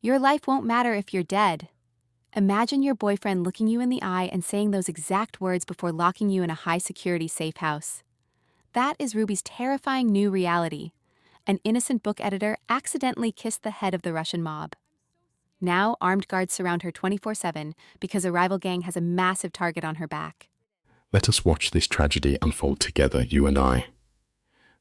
Your life won't matter if you're dead. Imagine your boyfriend looking you in the eye and saying those exact words before locking you in a high-security safe house. That is Ruby's terrifying new reality. An innocent book editor accidentally kissed the head of the Russian mob. Now, armed guards surround her 24/7 because a rival gang has a massive target on her back. Let us watch this tragedy unfold together, you and I.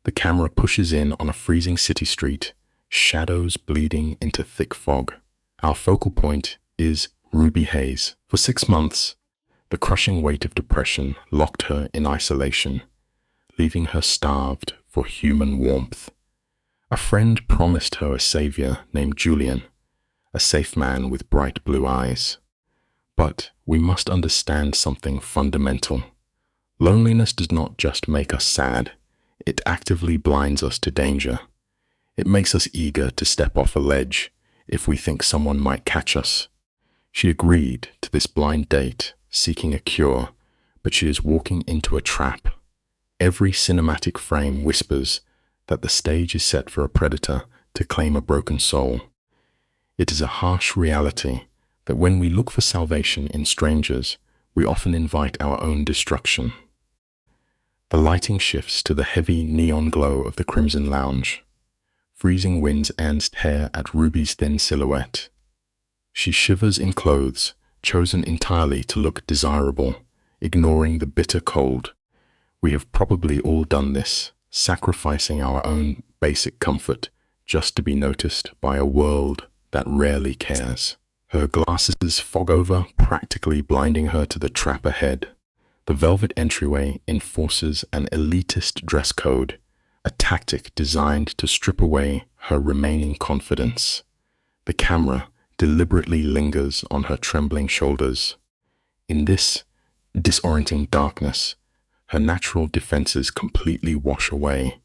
The camera pushes in on a freezing city street, shadows bleeding into thick fog. Our focal point is Ruby Hayes. For 6 months, the crushing weight of depression locked her in isolation, leaving her starved for human warmth. A friend promised her a savior named Julian, a safe man with bright blue eyes. But we must understand something fundamental. Loneliness does not just make us sad, it actively blinds us to danger. It makes us eager to step off a ledge if we think someone might catch us. She agreed to this blind date, seeking a cure, but she is walking into a trap. Every cinematic frame whispers that the stage is set for a predator to claim a broken soul. It is a harsh reality that when we look for salvation in strangers, we often invite our own destruction. The lighting shifts to the heavy neon glow of the Crimson Lounge. Freezing winds tear at Ruby's thin silhouette. She shivers in clothes chosen entirely to look desirable, ignoring the bitter cold. We have probably all done this, sacrificing our own basic comfort just to be noticed by a world that rarely cares. Her glasses fog over, practically blinding her to the trap ahead. The velvet entryway enforces an elitist dress code, a tactic designed to strip away her remaining confidence. The camera deliberately lingers on her trembling shoulders. In this disorienting darkness, her natural defenses completely wash away,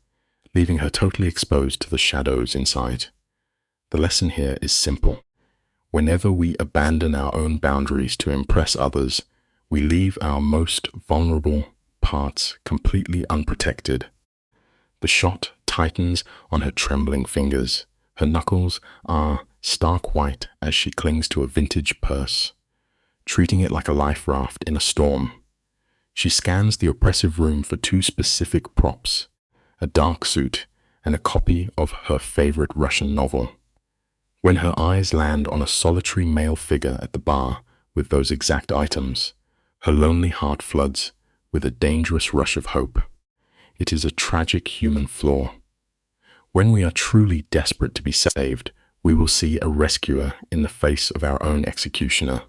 leaving her totally exposed to the shadows inside. The lesson here is simple. Whenever we abandon our own boundaries to impress others, we leave our most vulnerable parts completely unprotected. The shot tightens on her trembling fingers. Her knuckles are stark white as she clings to a vintage purse, treating it like a life raft in a storm. She scans the oppressive room for two specific props, a dark suit and a copy of her favorite Russian novel. When her eyes land on a solitary male figure at the bar with those exact items, her lonely heart floods with a dangerous rush of hope. It is a tragic human flaw. When we are truly desperate to be saved, we will see a rescuer in the face of our own executioner.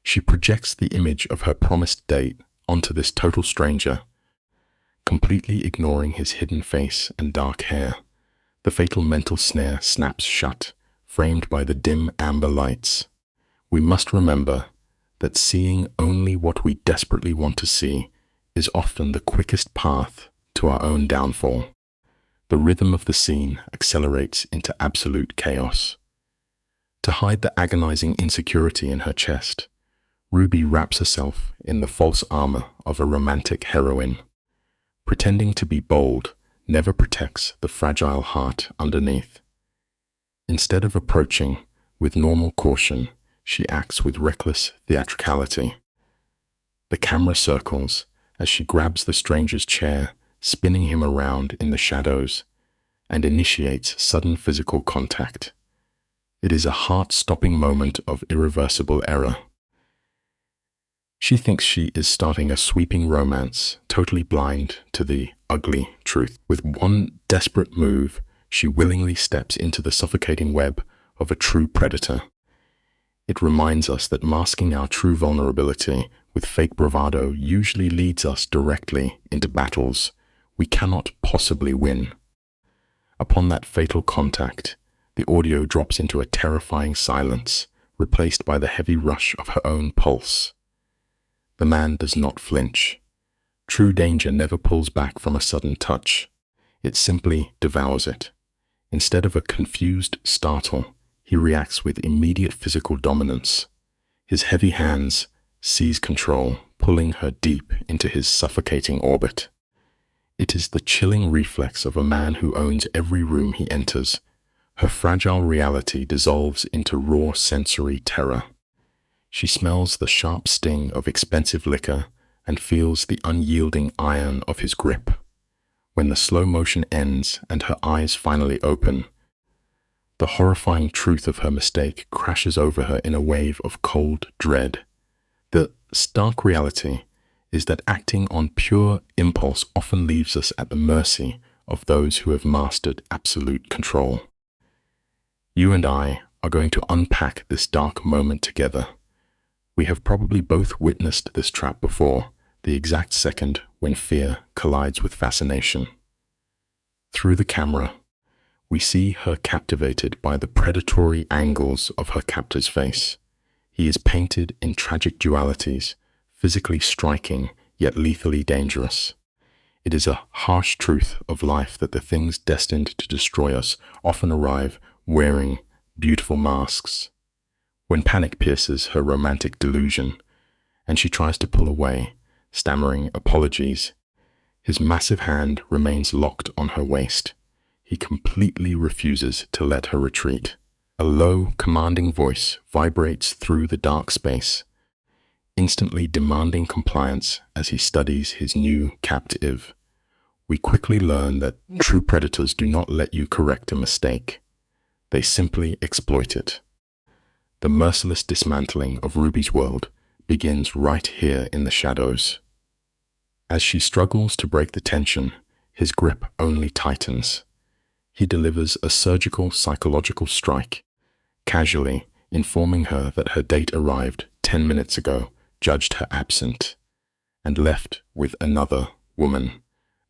She projects the image of her promised date onto this total stranger, completely ignoring his hidden face and dark hair. The fatal mental snare snaps shut, framed by the dim amber lights. We must remember that seeing only what we desperately want to see is often the quickest path to our own downfall. The rhythm of the scene accelerates into absolute chaos. To hide the agonizing insecurity in her chest, Ruby wraps herself in the false armor of a romantic heroine. Pretending to be bold never protects the fragile heart underneath. Instead of approaching with normal caution, she acts with reckless theatricality. The camera circles as she grabs the stranger's chair, spinning him around in the shadows, and initiates sudden physical contact. It is a heart-stopping moment of irreversible error. She thinks she is starting a sweeping romance, totally blind to the ugly truth. With one desperate move, she willingly steps into the suffocating web of a true predator. It reminds us that masking our true vulnerability with fake bravado usually leads us directly into battles we cannot possibly win. Upon that fatal contact, the audio drops into a terrifying silence, replaced by the heavy rush of her own pulse. The man does not flinch. True danger never pulls back from a sudden touch. It simply devours it. Instead of a confused startle, he reacts with immediate physical dominance. His heavy hands seize control, pulling her deep into his suffocating orbit. It is the chilling reflex of a man who owns every room he enters, Her fragile reality dissolves into raw sensory terror. She smells the sharp sting of expensive liquor and feels the unyielding iron of his grip. When the slow motion ends and her eyes finally open, the horrifying truth of her mistake crashes over her in a wave of cold dread. The stark reality is that acting on pure impulse often leaves us at the mercy of those who have mastered absolute control. You and I are going to unpack this dark moment together. We have probably both witnessed this trap before, the exact second when fear collides with fascination. Through the camera, we see her captivated by the predatory angles of her captor's face. He is painted in tragic dualities, physically striking yet lethally dangerous. It is a harsh truth of life that the things destined to destroy us often arrive wearing beautiful masks. When panic pierces her romantic delusion, and she tries to pull away, stammering apologies, his massive hand remains locked on her waist. He completely refuses to let her retreat. A low, commanding voice vibrates through the dark space, instantly demanding compliance as he studies his new captive. We quickly learn that true predators do not let you correct a mistake. They simply exploit it. The merciless dismantling of Ruby's world begins right here in the shadows. As she struggles to break the tension, his grip only tightens. He delivers a surgical psychological strike, casually informing her that her date arrived 10 minutes ago, judged her absent, and left with another woman.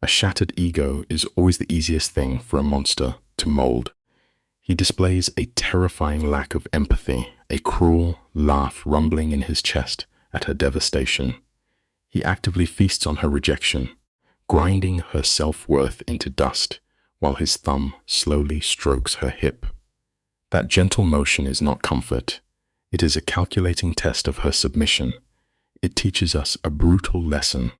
A shattered ego is always the easiest thing for a monster to mold. He displays a terrifying lack of empathy, a cruel laugh rumbling in his chest at her devastation. He actively feasts on her rejection, grinding her self-worth into dust while his thumb slowly strokes her hip. That gentle motion is not comfort. It is a calculating test of her submission. It teaches us a brutal lesson.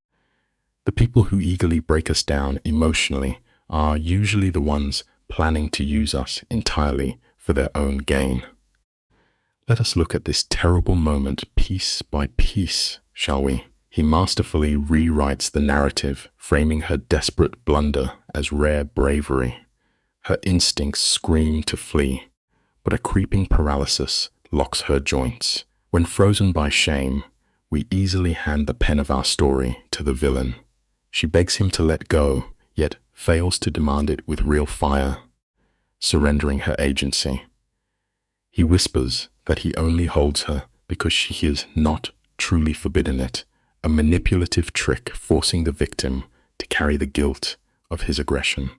The people who eagerly break us down emotionally are usually the ones planning to use us entirely for their own gain. Let us look at this terrible moment piece by piece, shall we? He masterfully rewrites the narrative, framing her desperate blunder as rare bravery. Her instincts scream to flee, but a creeping paralysis locks her joints. When frozen by shame, we easily hand the pen of our story to the villain. She begs him to let go, yet fails to demand it with real fire, surrendering her agency. He whispers that he only holds her because she is not truly forbidden it, a manipulative trick forcing the victim to carry the guilt of his aggression.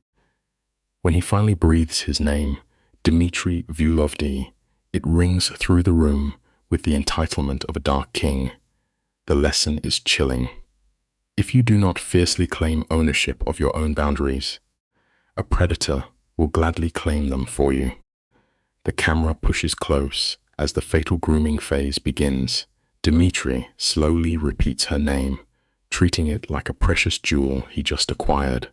When he finally breathes his name, Dmitry Vulovdy, it rings through the room with the entitlement of a dark king. The lesson is chilling. If you do not fiercely claim ownership of your own boundaries, a predator will gladly claim them for you. The camera pushes close as the fatal grooming phase begins. Dmitry slowly repeats her name, treating it like a precious jewel he just acquired.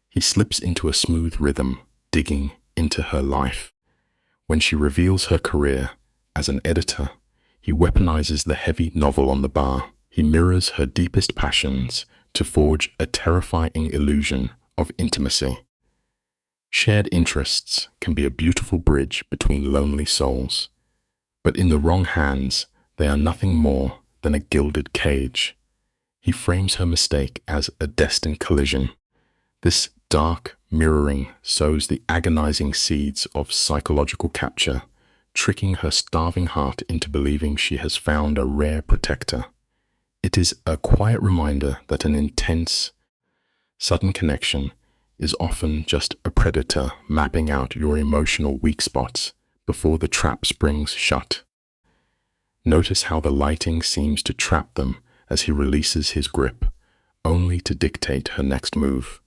He slips into a smooth rhythm, digging into her life. When she reveals her career as an editor, he weaponizes the heavy novel on the bar. He mirrors her deepest passions to forge a terrifying illusion of intimacy. Shared interests can be a beautiful bridge between lonely souls, but in the wrong hands, they are nothing more than a gilded cage. He frames her mistake as a destined collision. This dark mirroring sows the agonizing seeds of psychological capture, tricking her starving heart into believing she has found a rare protector. It is a quiet reminder that an intense, sudden connection is often just a predator mapping out your emotional weak spots before the trap springs shut. Notice how the lighting seems to trap them as he releases his grip, only to dictate her next move.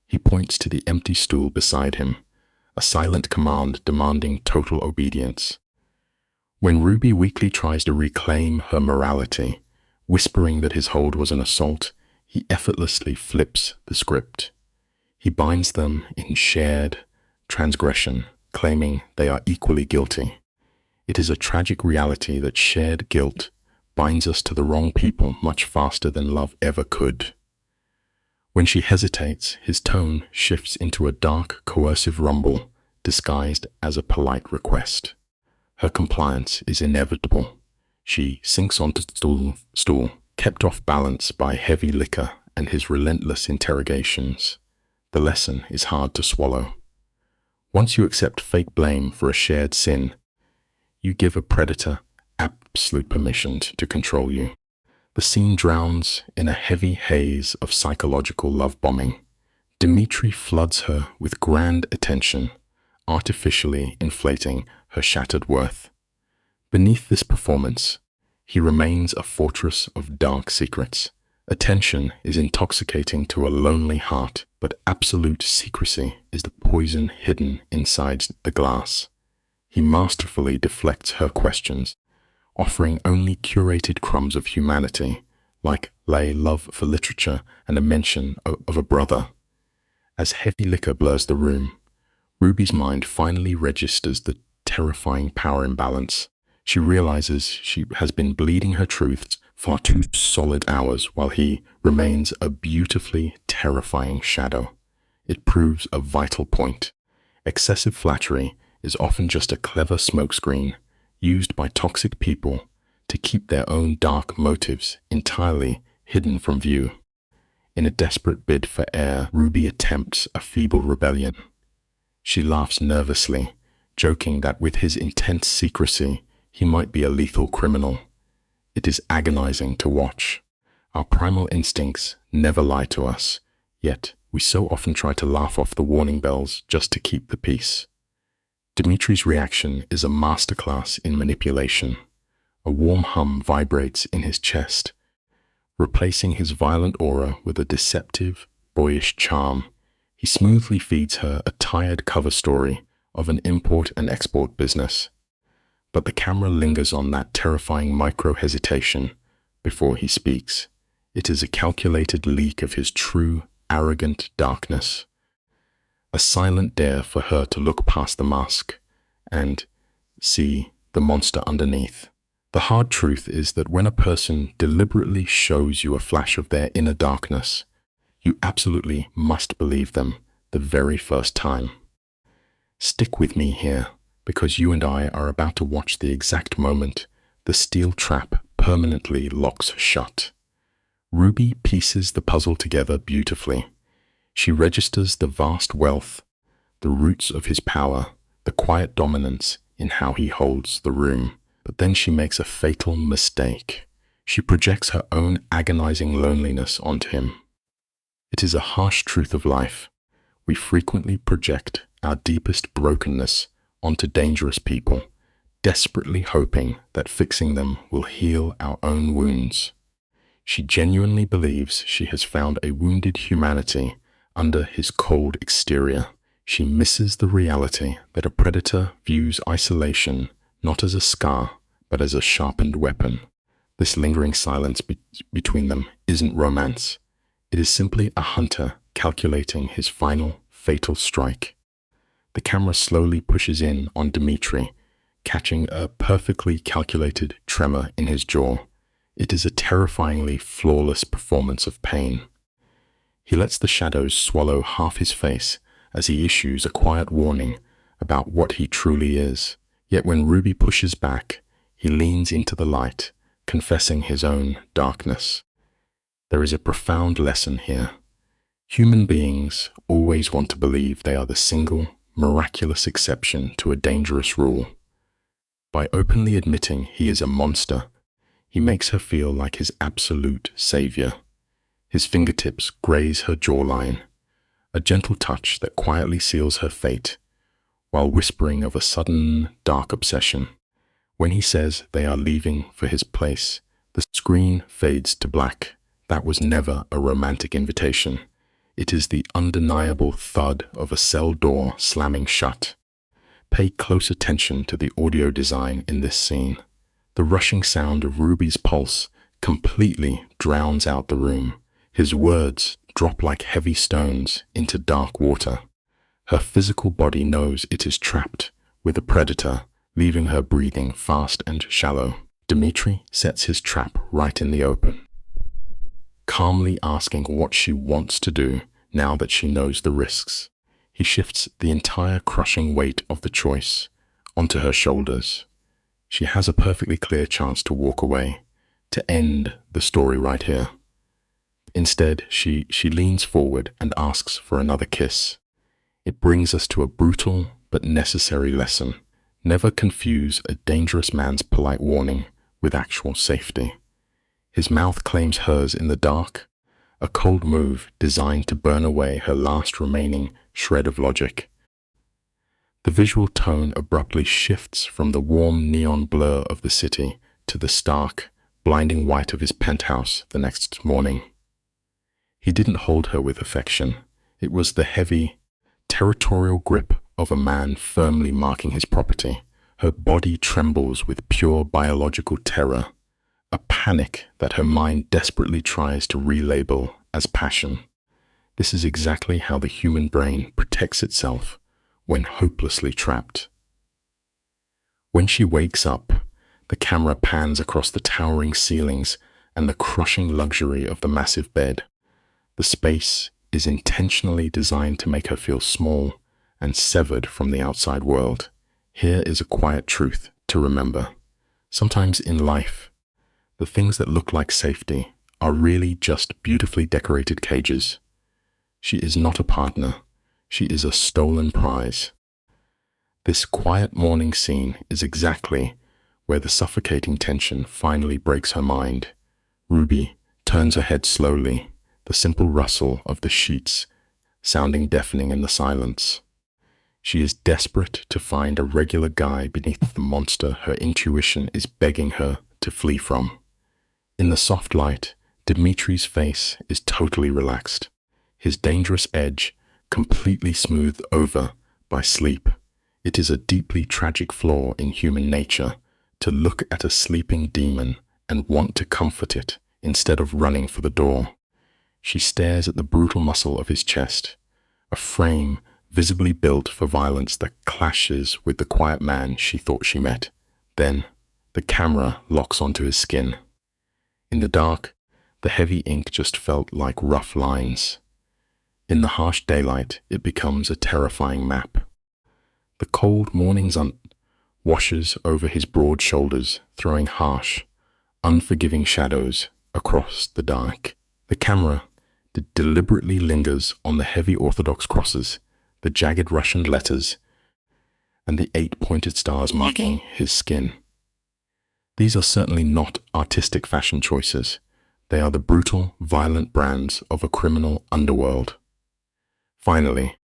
He points to the empty stool beside him, a silent command demanding total obedience. When Ruby weakly tries to reclaim her morality, whispering that his hold was an assault, he effortlessly flips the script. He binds them in shared transgression, claiming they are equally guilty. It is a tragic reality that shared guilt binds us to the wrong people much faster than love ever could. When she hesitates, his tone shifts into a dark, coercive rumble, disguised as a polite request. Her compliance is inevitable. She sinks onto the stool, kept off balance by heavy liquor and his relentless interrogations. The lesson is hard to swallow. Once you accept fake blame for a shared sin, you give a predator absolute permission to control you. The scene drowns in a heavy haze of psychological love bombing. Dmitri floods her with grand attention, artificially inflating her shattered worth. Beneath this performance, he remains a fortress of dark secrets. Attention is intoxicating to a lonely heart, but absolute secrecy is the poison hidden inside the glass. He masterfully deflects her questions, offering only curated crumbs of humanity, like lay love for literature and a mention of a brother. As heavy liquor blurs the room, Ruby's mind finally registers the terrifying power imbalance. She realizes she has been bleeding her truths for 2 solid hours while he remains a beautifully terrifying shadow. It proves a vital point. Excessive flattery is often just a clever smokescreen used by toxic people to keep their own dark motives entirely hidden from view. In a desperate bid for air, Ruby attempts a feeble rebellion. She laughs nervously, joking that with his intense secrecy, he might be a lethal criminal. It is agonizing to watch. Our primal instincts never lie to us, yet we so often try to laugh off the warning bells just to keep the peace. Dmitri's reaction is a masterclass in manipulation. A warm hum vibrates in his chest, replacing his violent aura with a deceptive, boyish charm. He smoothly feeds her a tired cover story of an import and export business. But the camera lingers on that terrifying micro-hesitation before he speaks. It is a calculated leak of his true, arrogant darkness. A silent dare for her to look past the mask and see the monster underneath. The hard truth is that when a person deliberately shows you a flash of their inner darkness, you absolutely must believe them the very first time. Stick with me here, because you and I are about to watch the exact moment the steel trap permanently locks shut. Ruby pieces the puzzle together beautifully. She registers the vast wealth, the roots of his power, the quiet dominance in how he holds the room. But then she makes a fatal mistake. She projects her own agonizing loneliness onto him. It is a harsh truth of life. We frequently project our deepest brokenness onto dangerous people, desperately hoping that fixing them will heal our own wounds. She genuinely believes she has found a wounded humanity under his cold exterior. She misses the reality that a predator views isolation not as a scar, but as a sharpened weapon. This lingering silence between them isn't romance. It is simply a hunter calculating his final, fatal strike. The camera slowly pushes in on Dmitri, catching a perfectly calculated tremor in his jaw. It is a terrifyingly flawless performance of pain. He lets the shadows swallow half his face as he issues a quiet warning about what he truly is. Yet when Ruby pushes back, he leans into the light, confessing his own darkness. There is a profound lesson here. Human beings always want to believe they are the single, miraculous exception to a dangerous rule. By openly admitting he is a monster, he makes her feel like his absolute savior. His fingertips graze her jawline, a gentle touch that quietly seals her fate, while whispering of a sudden, dark obsession. When he says they are leaving for his place, the screen fades to black. That was never a romantic invitation. It is the undeniable thud of a cell door slamming shut. Pay close attention to the audio design in this scene. The rushing sound of Ruby's pulse completely drowns out the room. His words drop like heavy stones into dark water. Her physical body knows it is trapped with a predator, leaving her breathing fast and shallow. Dmitri sets his trap right in the open, calmly asking what she wants to do now that she knows the risks. He shifts the entire crushing weight of the choice onto her shoulders. She has a perfectly clear chance to walk away, to end the story right here. Instead, she leans forward and asks for another kiss. It brings us to a brutal but necessary lesson. Never confuse a dangerous man's polite warning with actual safety. His mouth claims hers in the dark, a cold move designed to burn away her last remaining shred of logic. The visual tone abruptly shifts from the warm neon blur of the city to the stark, blinding white of his penthouse the next morning. He didn't hold her with affection. It was the heavy, territorial grip of a man firmly marking his property. Her body trembles with pure biological terror, a panic that her mind desperately tries to relabel as passion. This is exactly how the human brain protects itself when hopelessly trapped. When she wakes up, the camera pans across the towering ceilings and the crushing luxury of the massive bed. The space is intentionally designed to make her feel small and severed from the outside world. Here is a quiet truth to remember. Sometimes in life, the things that look like safety are really just beautifully decorated cages. She is not a partner. She is a stolen prize. This quiet morning scene is exactly where the suffocating tension finally breaks her mind. Ruby turns her head slowly, the simple rustle of the sheets sounding deafening in the silence. She is desperate to find a regular guy beneath the monster her intuition is begging her to flee from. In the soft light, Dmitri's face is totally relaxed, his dangerous edge completely smoothed over by sleep. It is a deeply tragic flaw in human nature to look at a sleeping demon and want to comfort it instead of running for the door. She stares at the brutal muscle of his chest, a frame visibly built for violence that clashes with the quiet man she thought she met. Then, the camera locks onto his skin. In the dark, the heavy ink just felt like rough lines. In the harsh daylight, it becomes a terrifying map. The cold morning sun washes over his broad shoulders, throwing harsh, unforgiving shadows across the dark. The camera deliberately lingers on the heavy Orthodox crosses, the jagged Russian letters, and the 8 pointed stars marking his skin. These are certainly not artistic fashion choices. They are the brutal, violent brands of a criminal underworld. Finally,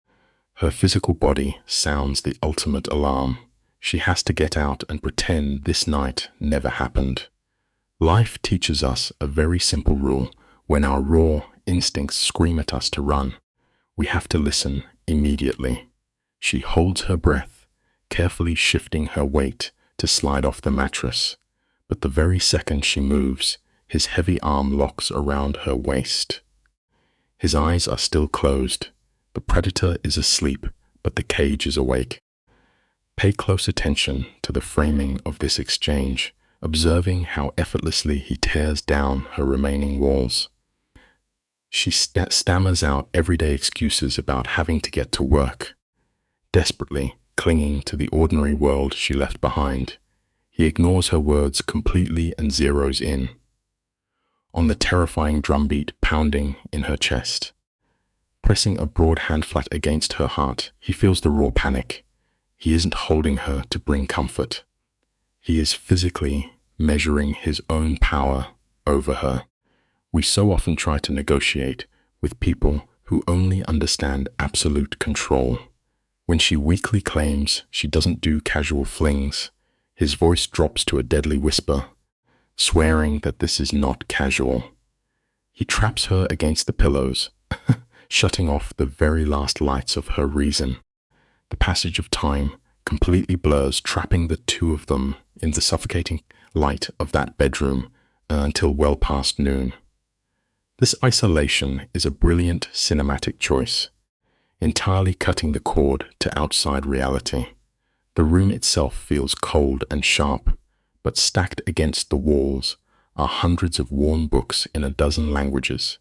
her physical body sounds the ultimate alarm. She has to get out and pretend this night never happened. Life teaches us a very simple rule. When our raw instincts scream at us to run, we have to listen immediately. She holds her breath, carefully shifting her weight to slide off the mattress. But the very second she moves, his heavy arm locks around her waist. His eyes are still closed. The predator is asleep, but the cage is awake. Pay close attention to the framing of this exchange, observing how effortlessly he tears down her remaining walls. She stammers out everyday excuses about having to get to work, desperately clinging to the ordinary world she left behind. He ignores her words completely and zeroes in on the terrifying drumbeat pounding in her chest. Pressing a broad hand flat against her heart, he feels the raw panic. He isn't holding her to bring comfort. He is physically measuring his own power over her. We so often try to negotiate with people who only understand absolute control. When she weakly claims she doesn't do casual flings, his voice drops to a deadly whisper, swearing that this is not casual. He traps her against the pillows, shutting off the very last lights of her reason. The passage of time completely blurs, trapping the two of them in the suffocating light of that bedroom until well past noon. This isolation is a brilliant cinematic choice. entirely cutting the cord to outside reality. The room itself feels cold and sharp, but stacked against the walls are hundreds of worn books in a dozen languages.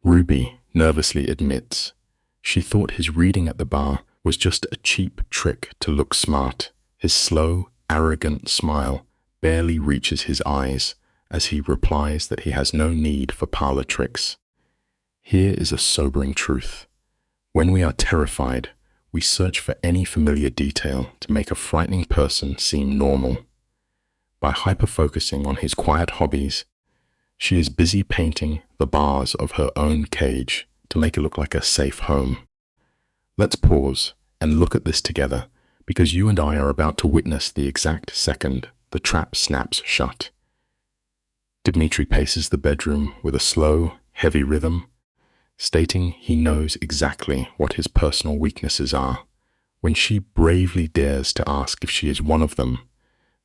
Ruby nervously admits she thought his reading at the bar was just a cheap trick to look smart. His slow, arrogant smile barely reaches his eyes as he replies that he has no need for parlor tricks. Here is a sobering truth. When we are terrified, we search for any familiar detail to make a frightening person seem normal. By hyper-focusing on his quiet hobbies, she is busy painting the bars of her own cage to make it look like a safe home. Let's pause and look at this together, because you and I are about to witness the exact second the trap snaps shut. Dmitri paces the bedroom with a slow, heavy rhythm, stating he knows exactly what his personal weaknesses are. When she bravely dares to ask if she is one of them,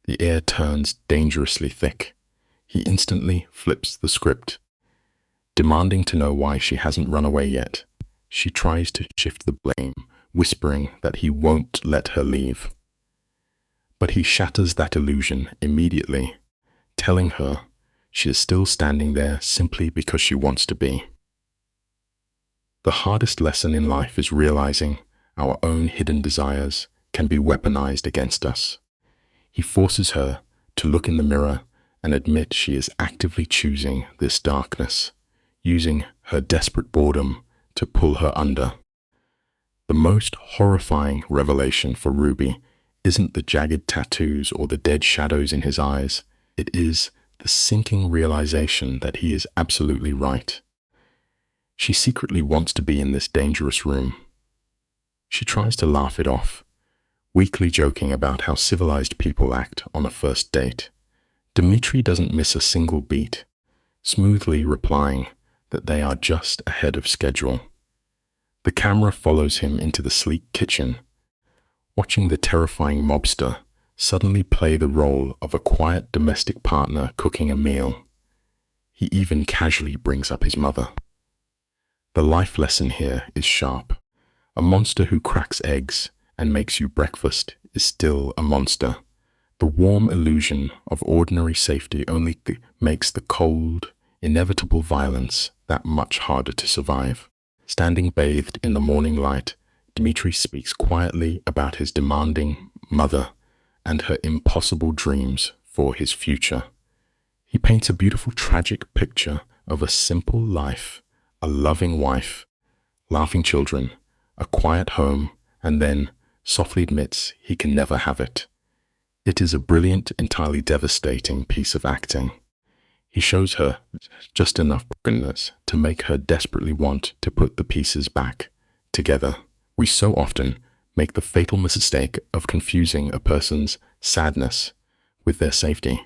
the air turns dangerously thick. He instantly flips the script. Demanding to know why she hasn't run away yet, she tries to shift the blame, whispering that he won't let her leave. But he shatters that illusion immediately, telling her she is still standing there simply because she wants to be. The hardest lesson in life is realizing our own hidden desires can be weaponized against us. He forces her to look in the mirror and admit she is actively choosing this darkness, using her desperate boredom to pull her under. The most horrifying revelation for Ruby isn't the jagged tattoos or the dead shadows in his eyes. It is the sinking realization that he is absolutely right. She secretly wants to be in this dangerous room. She tries to laugh it off, weakly joking about how civilized people act on a first date. Dmitri doesn't miss a single beat, smoothly replying that they are just ahead of schedule. The camera follows him into the sleek kitchen, watching the terrifying mobster suddenly play the role of a quiet domestic partner cooking a meal. He even casually brings up his mother. The life lesson here is sharp. A monster who cracks eggs and makes you breakfast is still a monster. The warm illusion of ordinary safety only makes the cold, inevitable violence that much harder to survive. Standing bathed in the morning light, Dmitri speaks quietly about his demanding mother and her impossible dreams for his future. He paints a beautiful tragic picture of a simple life, a loving wife, laughing children, a quiet home, and then softly admits he can never have it. It is a brilliant, entirely devastating piece of acting. He shows her just enough brokenness to make her desperately want to put the pieces back together. We so often make the fatal mistake of confusing a person's sadness with their safety.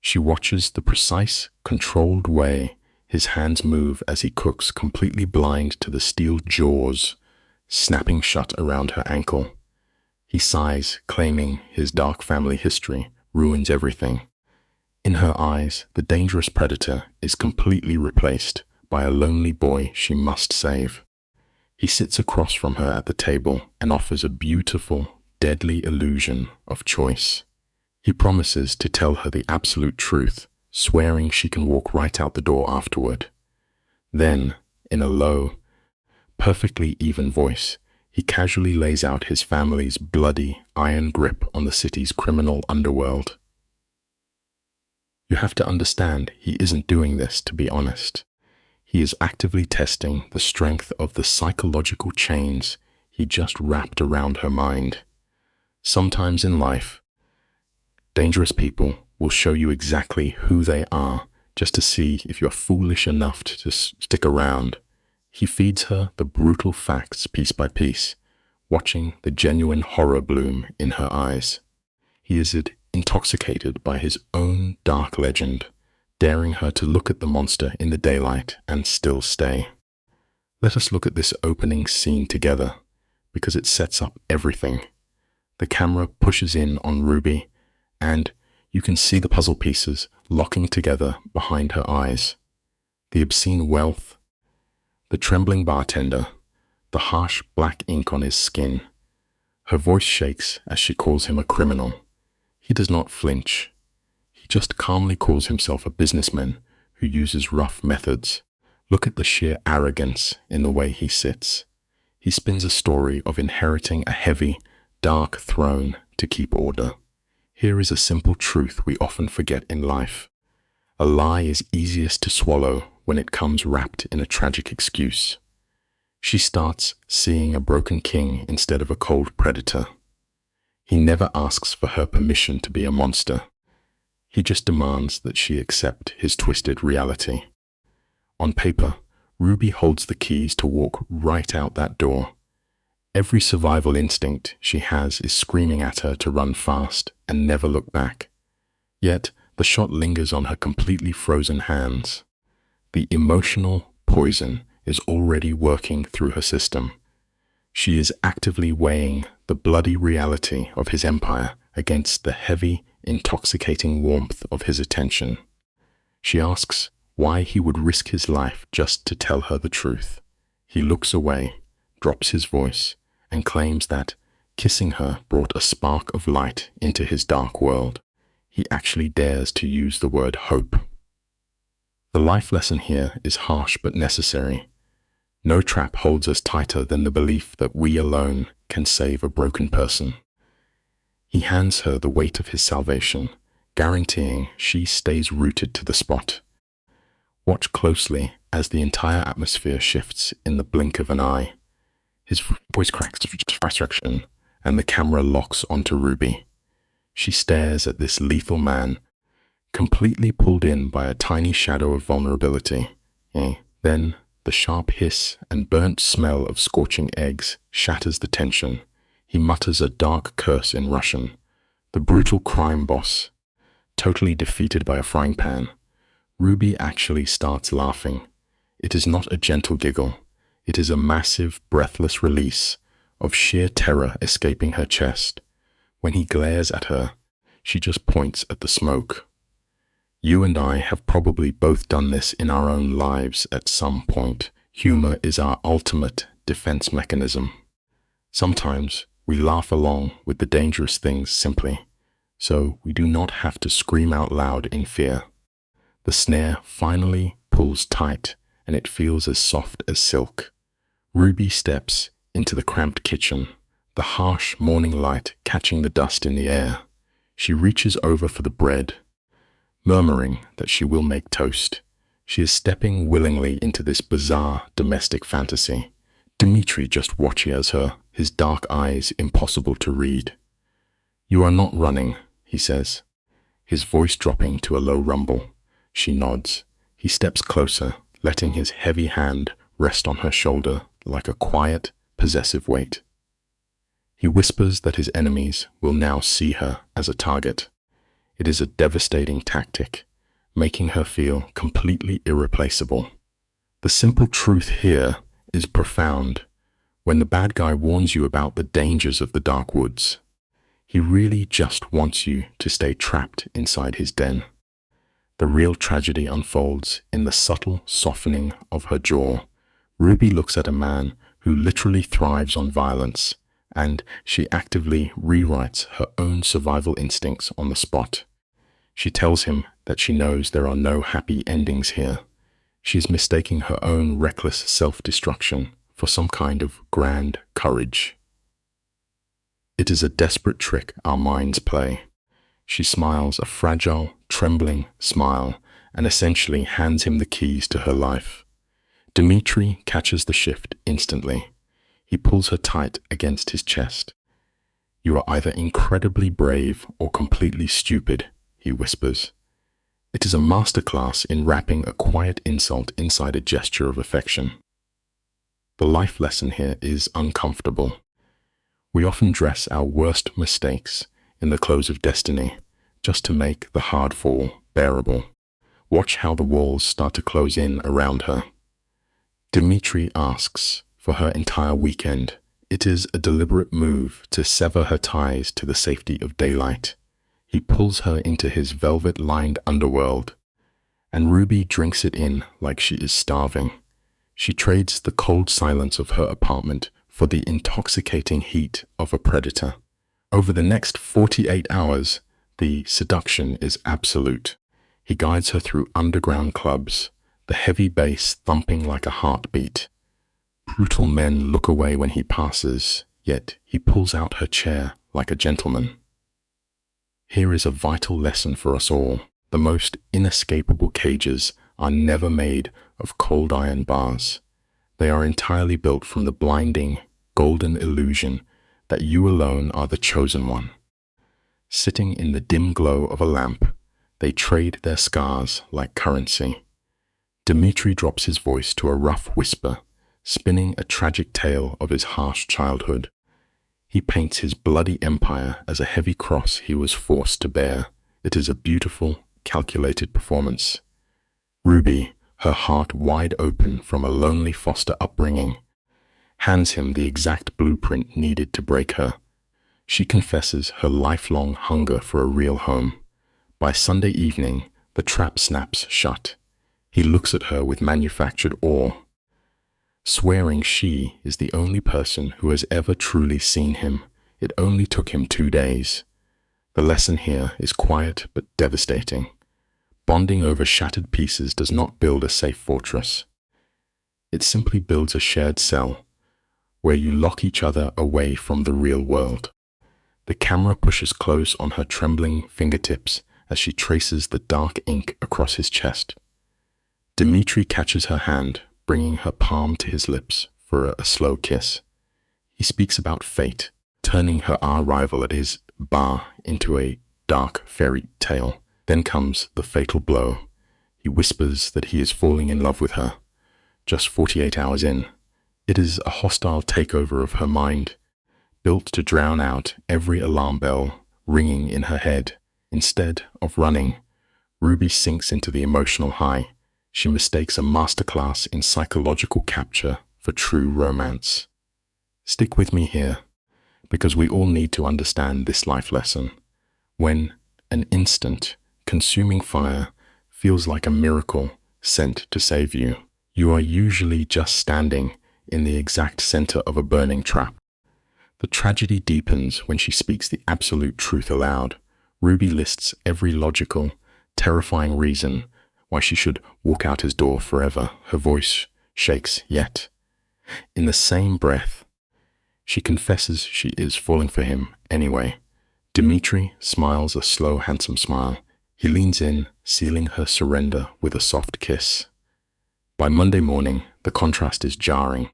She watches the precise, controlled way his hands move as he cooks, completely blind to the steel jaws snapping shut around her ankle. He sighs, claiming his dark family history ruins everything. In her eyes, the dangerous predator is completely replaced by a lonely boy she must save. He sits across from her at the table and offers a beautiful, deadly illusion of choice. He promises to tell her the absolute truth, swearing she can walk right out the door afterward. Then, in a low, perfectly even voice, he casually lays out his family's bloody iron grip on the city's criminal underworld. You have to understand, he isn't doing this to be honest. He is actively testing the strength of the psychological chains he just wrapped around her mind. Sometimes in life, dangerous people will show you exactly who they are just to see if you're foolish enough to stick around. He feeds her the brutal facts piece by piece, watching the genuine horror bloom in her eyes. He is intoxicated by his own dark legend, daring her to look at the monster in the daylight and still stay. Let us look at this opening scene together, because it sets up everything. The camera pushes in on Ruby, and you can see the puzzle pieces locking together behind her eyes. The obscene wealth, the trembling bartender, the harsh black ink on his skin. Her voice shakes as she calls him a criminal. He does not flinch. He just calmly calls himself a businessman who uses rough methods. Look at the sheer arrogance in the way he sits. He spins a story of inheriting a heavy, dark throne to keep order. Here is a simple truth we often forget in life. A lie is easiest to swallow when it comes wrapped in a tragic excuse. She starts seeing a broken king instead of a cold predator. He never asks for her permission to be a monster. He just demands that she accept his twisted reality. On paper, Ruby holds the keys to walk right out that door. Every survival instinct she has is screaming at her to run fast and never look back. Yet, the shot lingers on her completely frozen hands. The emotional poison is already working through her system. She is actively weighing the bloody reality of his empire against the heavy, intoxicating warmth of his attention. She asks why he would risk his life just to tell her the truth. He looks away, drops his voice, and claims that kissing her brought a spark of light into his dark world. He actually dares to use the word hope. The life lesson here is harsh but necessary. No trap holds us tighter than the belief that we alone can save a broken person. He hands her the weight of his salvation, guaranteeing she stays rooted to the spot. Watch closely as the entire atmosphere shifts in the blink of an eye. His voice cracks to frustration, and the camera locks onto Ruby. She stares at this lethal man, completely pulled in by a tiny shadow of vulnerability. Then, the sharp hiss and burnt smell of scorching eggs shatters the tension. He mutters a dark curse in Russian. The brutal crime boss, totally defeated by a frying pan. Ruby actually starts laughing. It is not a gentle giggle. It is a massive, breathless release of sheer terror escaping her chest. When he glares at her, she just points at the smoke. You and I have probably both done this in our own lives at some point. Humor is our ultimate defense mechanism. Sometimes we laugh along with the dangerous things simply, so we do not have to scream out loud in fear. The snare finally pulls tight, and it feels as soft as silk. Ruby steps into the cramped kitchen, the harsh morning light catching the dust in the air. She reaches over for the bread, murmuring that she will make toast. She is stepping willingly into this bizarre domestic fantasy. Dmitri just watches her, his dark eyes impossible to read. "You are not running," he says, his voice dropping to a low rumble. She nods. He steps closer, letting his heavy hand rest on her shoulder like a quiet, possessive weight. He whispers that his enemies will now see her as a target. It is a devastating tactic, making her feel completely irreplaceable. The simple truth here is profound. When the bad guy warns you about the dangers of the dark woods, he really just wants you to stay trapped inside his den. The real tragedy unfolds in the subtle softening of her jaw. Ruby looks at a man who literally thrives on violence, and she actively rewrites her own survival instincts on the spot. She tells him that she knows there are no happy endings here. She is mistaking her own reckless self-destruction for some kind of grand courage. It is a desperate trick our minds play. She smiles a fragile, trembling smile and essentially hands him the keys to her life. Dmitri catches the shift instantly. He pulls her tight against his chest. "You are either incredibly brave or completely stupid," he whispers. It is a masterclass in wrapping a quiet insult inside a gesture of affection. The life lesson here is uncomfortable. We often dress our worst mistakes in the clothes of destiny just to make the hard fall bearable. Watch how the walls start to close in around her. Dmitri asks for her entire weekend. It is a deliberate move to sever her ties to the safety of daylight. He pulls her into his velvet-lined underworld, and Ruby drinks it in like she is starving. She trades the cold silence of her apartment for the intoxicating heat of a predator. Over the next 48 hours, the seduction is absolute. He guides her through underground clubs, the heavy bass thumping like a heartbeat. Brutal men look away when he passes, yet he pulls out her chair like a gentleman. Here is a vital lesson for us all. The most inescapable cages are never made of cold iron bars. They are entirely built from the blinding, golden illusion that you alone are the chosen one. Sitting in the dim glow of a lamp, they trade their scars like currency. Dmitri drops his voice to a rough whisper, spinning a tragic tale of his harsh childhood. He paints his bloody empire as a heavy cross he was forced to bear. It is a beautiful, calculated performance. Ruby, her heart wide open from a lonely foster upbringing, hands him the exact blueprint needed to break her. She confesses her lifelong hunger for a real home. By Sunday evening, the trap snaps shut. He looks at her with manufactured awe, swearing she is the only person who has ever truly seen him. It only took him 2 days. The lesson here is quiet but devastating. Bonding over shattered pieces does not build a safe fortress. It simply builds a shared cell, where you lock each other away from the real world. The camera pushes close on her trembling fingertips as she traces the dark ink across his chest. Dmitri catches her hand, bringing her palm to his lips for a slow kiss. He speaks about fate, turning her arrival at his bar into a dark fairy tale. Then comes the fatal blow. He whispers that he is falling in love with her. Just 48 hours in, it is a hostile takeover of her mind, built to drown out every alarm bell ringing in her head. Instead of running, Ruby sinks into the emotional high. She mistakes a masterclass in psychological capture for true romance. Stick with me here, because we all need to understand this life lesson. When an instant, consuming fire feels like a miracle sent to save you, you are usually just standing in the exact center of a burning trap. The tragedy deepens when she speaks the absolute truth aloud. Ruby lists every logical, terrifying reason why she should walk out his door forever. Her voice shakes, yet, in the same breath, she confesses she is falling for him anyway. Dmitri smiles a slow, handsome smile. He leans in, sealing her surrender with a soft kiss. By Monday morning, the contrast is jarring.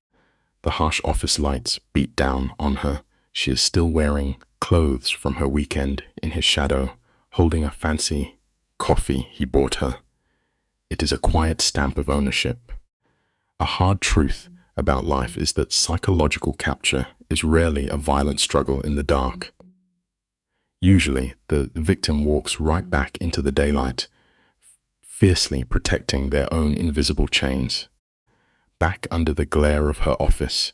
The harsh office lights beat down on her. She is still wearing clothes from her weekend in his shadow, holding a fancy coffee he bought her. It is a quiet stamp of ownership. A hard truth about life is that psychological capture is rarely a violent struggle in the dark. Usually, the victim walks right back into the daylight, fiercely protecting their own invisible chains. Back under the glare of her office,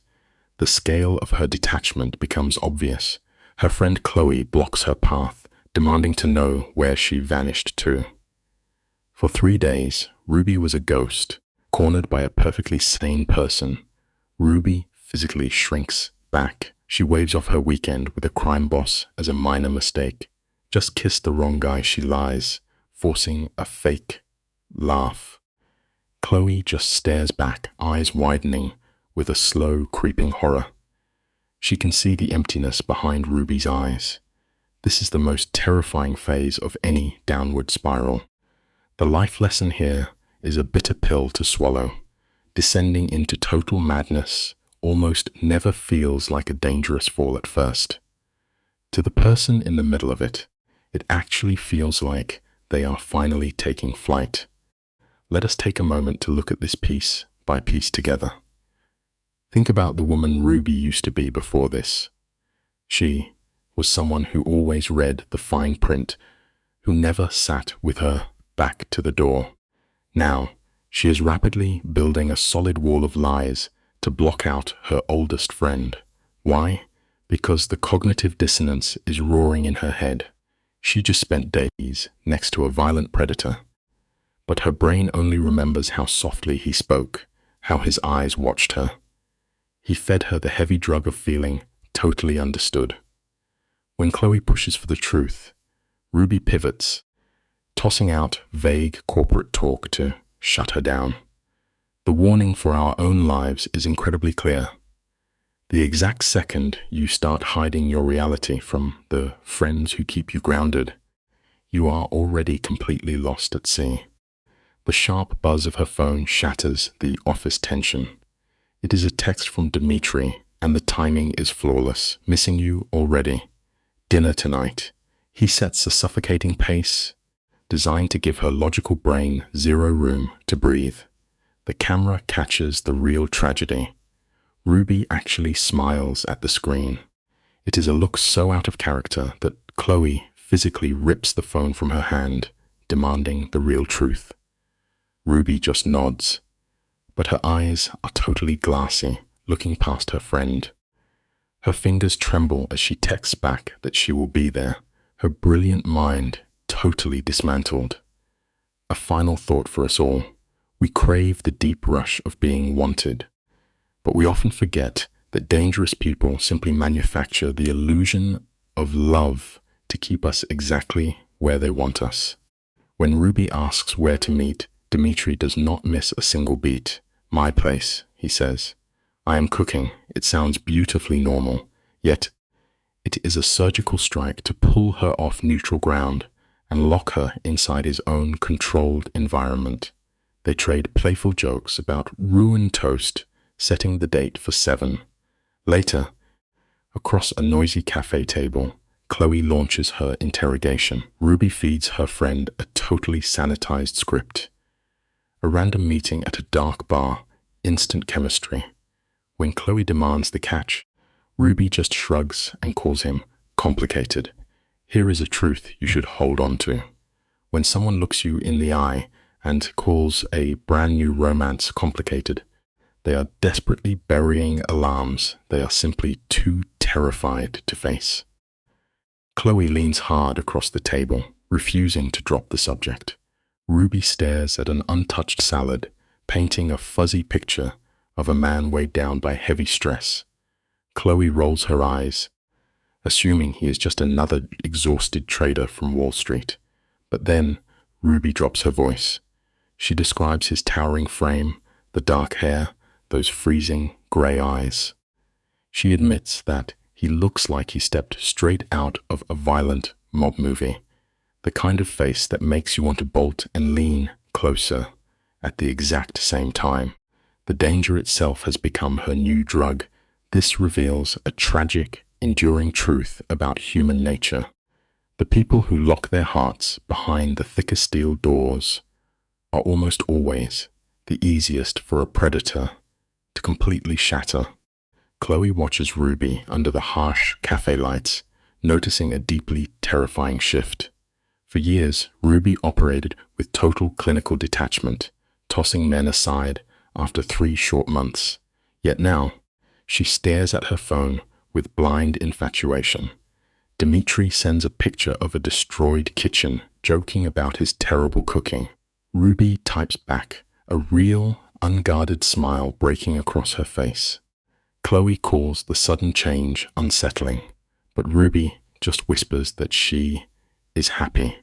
the scale of her detachment becomes obvious. Her friend Chloe blocks her path, demanding to know where she vanished to. For 3 days, Ruby was a ghost, cornered by a perfectly sane person. Ruby physically shrinks back. She waves off her weekend with a crime boss as a minor mistake. Just kissed the wrong guy, she lies, forcing a fake laugh. Chloe just stares back, eyes widening with a slow, creeping horror. She can see the emptiness behind Ruby's eyes. This is the most terrifying phase of any downward spiral. The life lesson here is a bitter pill to swallow. Descending into total madness almost never feels like a dangerous fall at first. To the person in the middle of it, it actually feels like they are finally taking flight. Let us take a moment to look at this piece by piece together. Think about the woman Ruby used to be before this. She was someone who always read the fine print, who never sat with her back to the door. Now, she is rapidly building a solid wall of lies to block out her oldest friend. Why? Because the cognitive dissonance is roaring in her head. She just spent days next to a violent predator, but her brain only remembers how softly he spoke, how his eyes watched her. He fed her the heavy drug of feeling totally understood. When Chloe pushes for the truth, Ruby pivots, tossing out vague corporate talk to shut her down. The warning for our own lives is incredibly clear. The exact second you start hiding your reality from the friends who keep you grounded, you are already completely lost at sea. The sharp buzz of her phone shatters the office tension. It is a text from Dimitri, and the timing is flawless. Missing you already. Dinner tonight. He sets a suffocating pace, designed to give her logical brain zero room to breathe. The camera catches the real tragedy. Ruby actually smiles at the screen. It is a look so out of character that Chloe physically rips the phone from her hand, demanding the real truth. Ruby just nods, but her eyes are totally glassy, looking past her friend. Her fingers tremble as she texts back that she will be there, her brilliant mind totally dismantled. A final thought for us all. We crave the deep rush of being wanted, but we often forget that dangerous people simply manufacture the illusion of love to keep us exactly where they want us. When Ruby asks where to meet, Dimitri does not miss a single beat. My place, he says. I am cooking. It sounds beautifully normal, yet it is a surgical strike to pull her off neutral ground and lock her inside his own controlled environment. They trade playful jokes about ruined toast, setting the date for 7. Later, across a noisy cafe table, Chloe launches her interrogation. Ruby feeds her friend a totally sanitized script. A random meeting at a dark bar, instant chemistry. When Chloe demands the catch, Ruby just shrugs and calls him complicated. Here is a truth you should hold on to. When someone looks you in the eye and calls a brand new romance complicated, they are desperately burying alarms they are simply too terrified to face. Chloe leans hard across the table, refusing to drop the subject. Ruby stares at an untouched salad, painting a fuzzy picture of a man weighed down by heavy stress. Chloe rolls her eyes, assuming he is just another exhausted trader from Wall Street. But then Ruby drops her voice. She describes his towering frame, the dark hair, those freezing gray eyes. She admits that he looks like he stepped straight out of a violent mob movie, the kind of face that makes you want to bolt and lean closer at the exact same time. The danger itself has become her new drug. This reveals a tragic, enduring truth about human nature. The people who lock their hearts behind the thicker steel doors are almost always the easiest for a predator to completely shatter. Chloe watches Ruby under the harsh cafe lights, noticing a deeply terrifying shift. For years, Ruby operated with total clinical detachment, tossing men aside after 3 short months. Yet now, she stares at her phone with blind infatuation. Dimitri sends a picture of a destroyed kitchen, joking about his terrible cooking. Ruby types back, a real, unguarded smile breaking across her face. Chloe calls the sudden change unsettling, but Ruby just whispers that she is happy.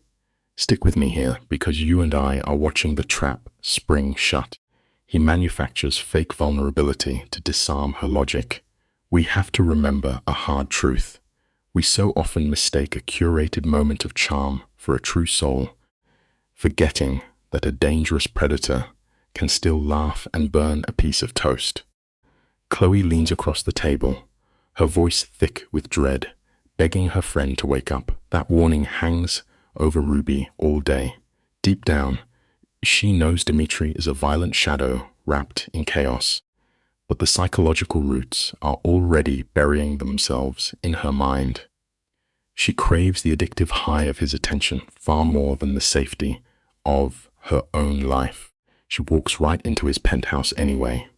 Stick with me here, because you and I are watching the trap spring shut. He manufactures fake vulnerability to disarm her logic. We have to remember a hard truth. We so often mistake a curated moment of charm for a true soul, forgetting that a dangerous predator can still laugh and burn a piece of toast. Chloe leans across the table, her voice thick with dread, begging her friend to wake up. That warning hangs over Ruby all day. Deep down, she knows Dimitri is a violent shadow wrapped in chaos, but the psychological roots are already burying themselves in her mind. She craves the addictive high of his attention far more than the safety of her own life. She walks right into his penthouse anyway.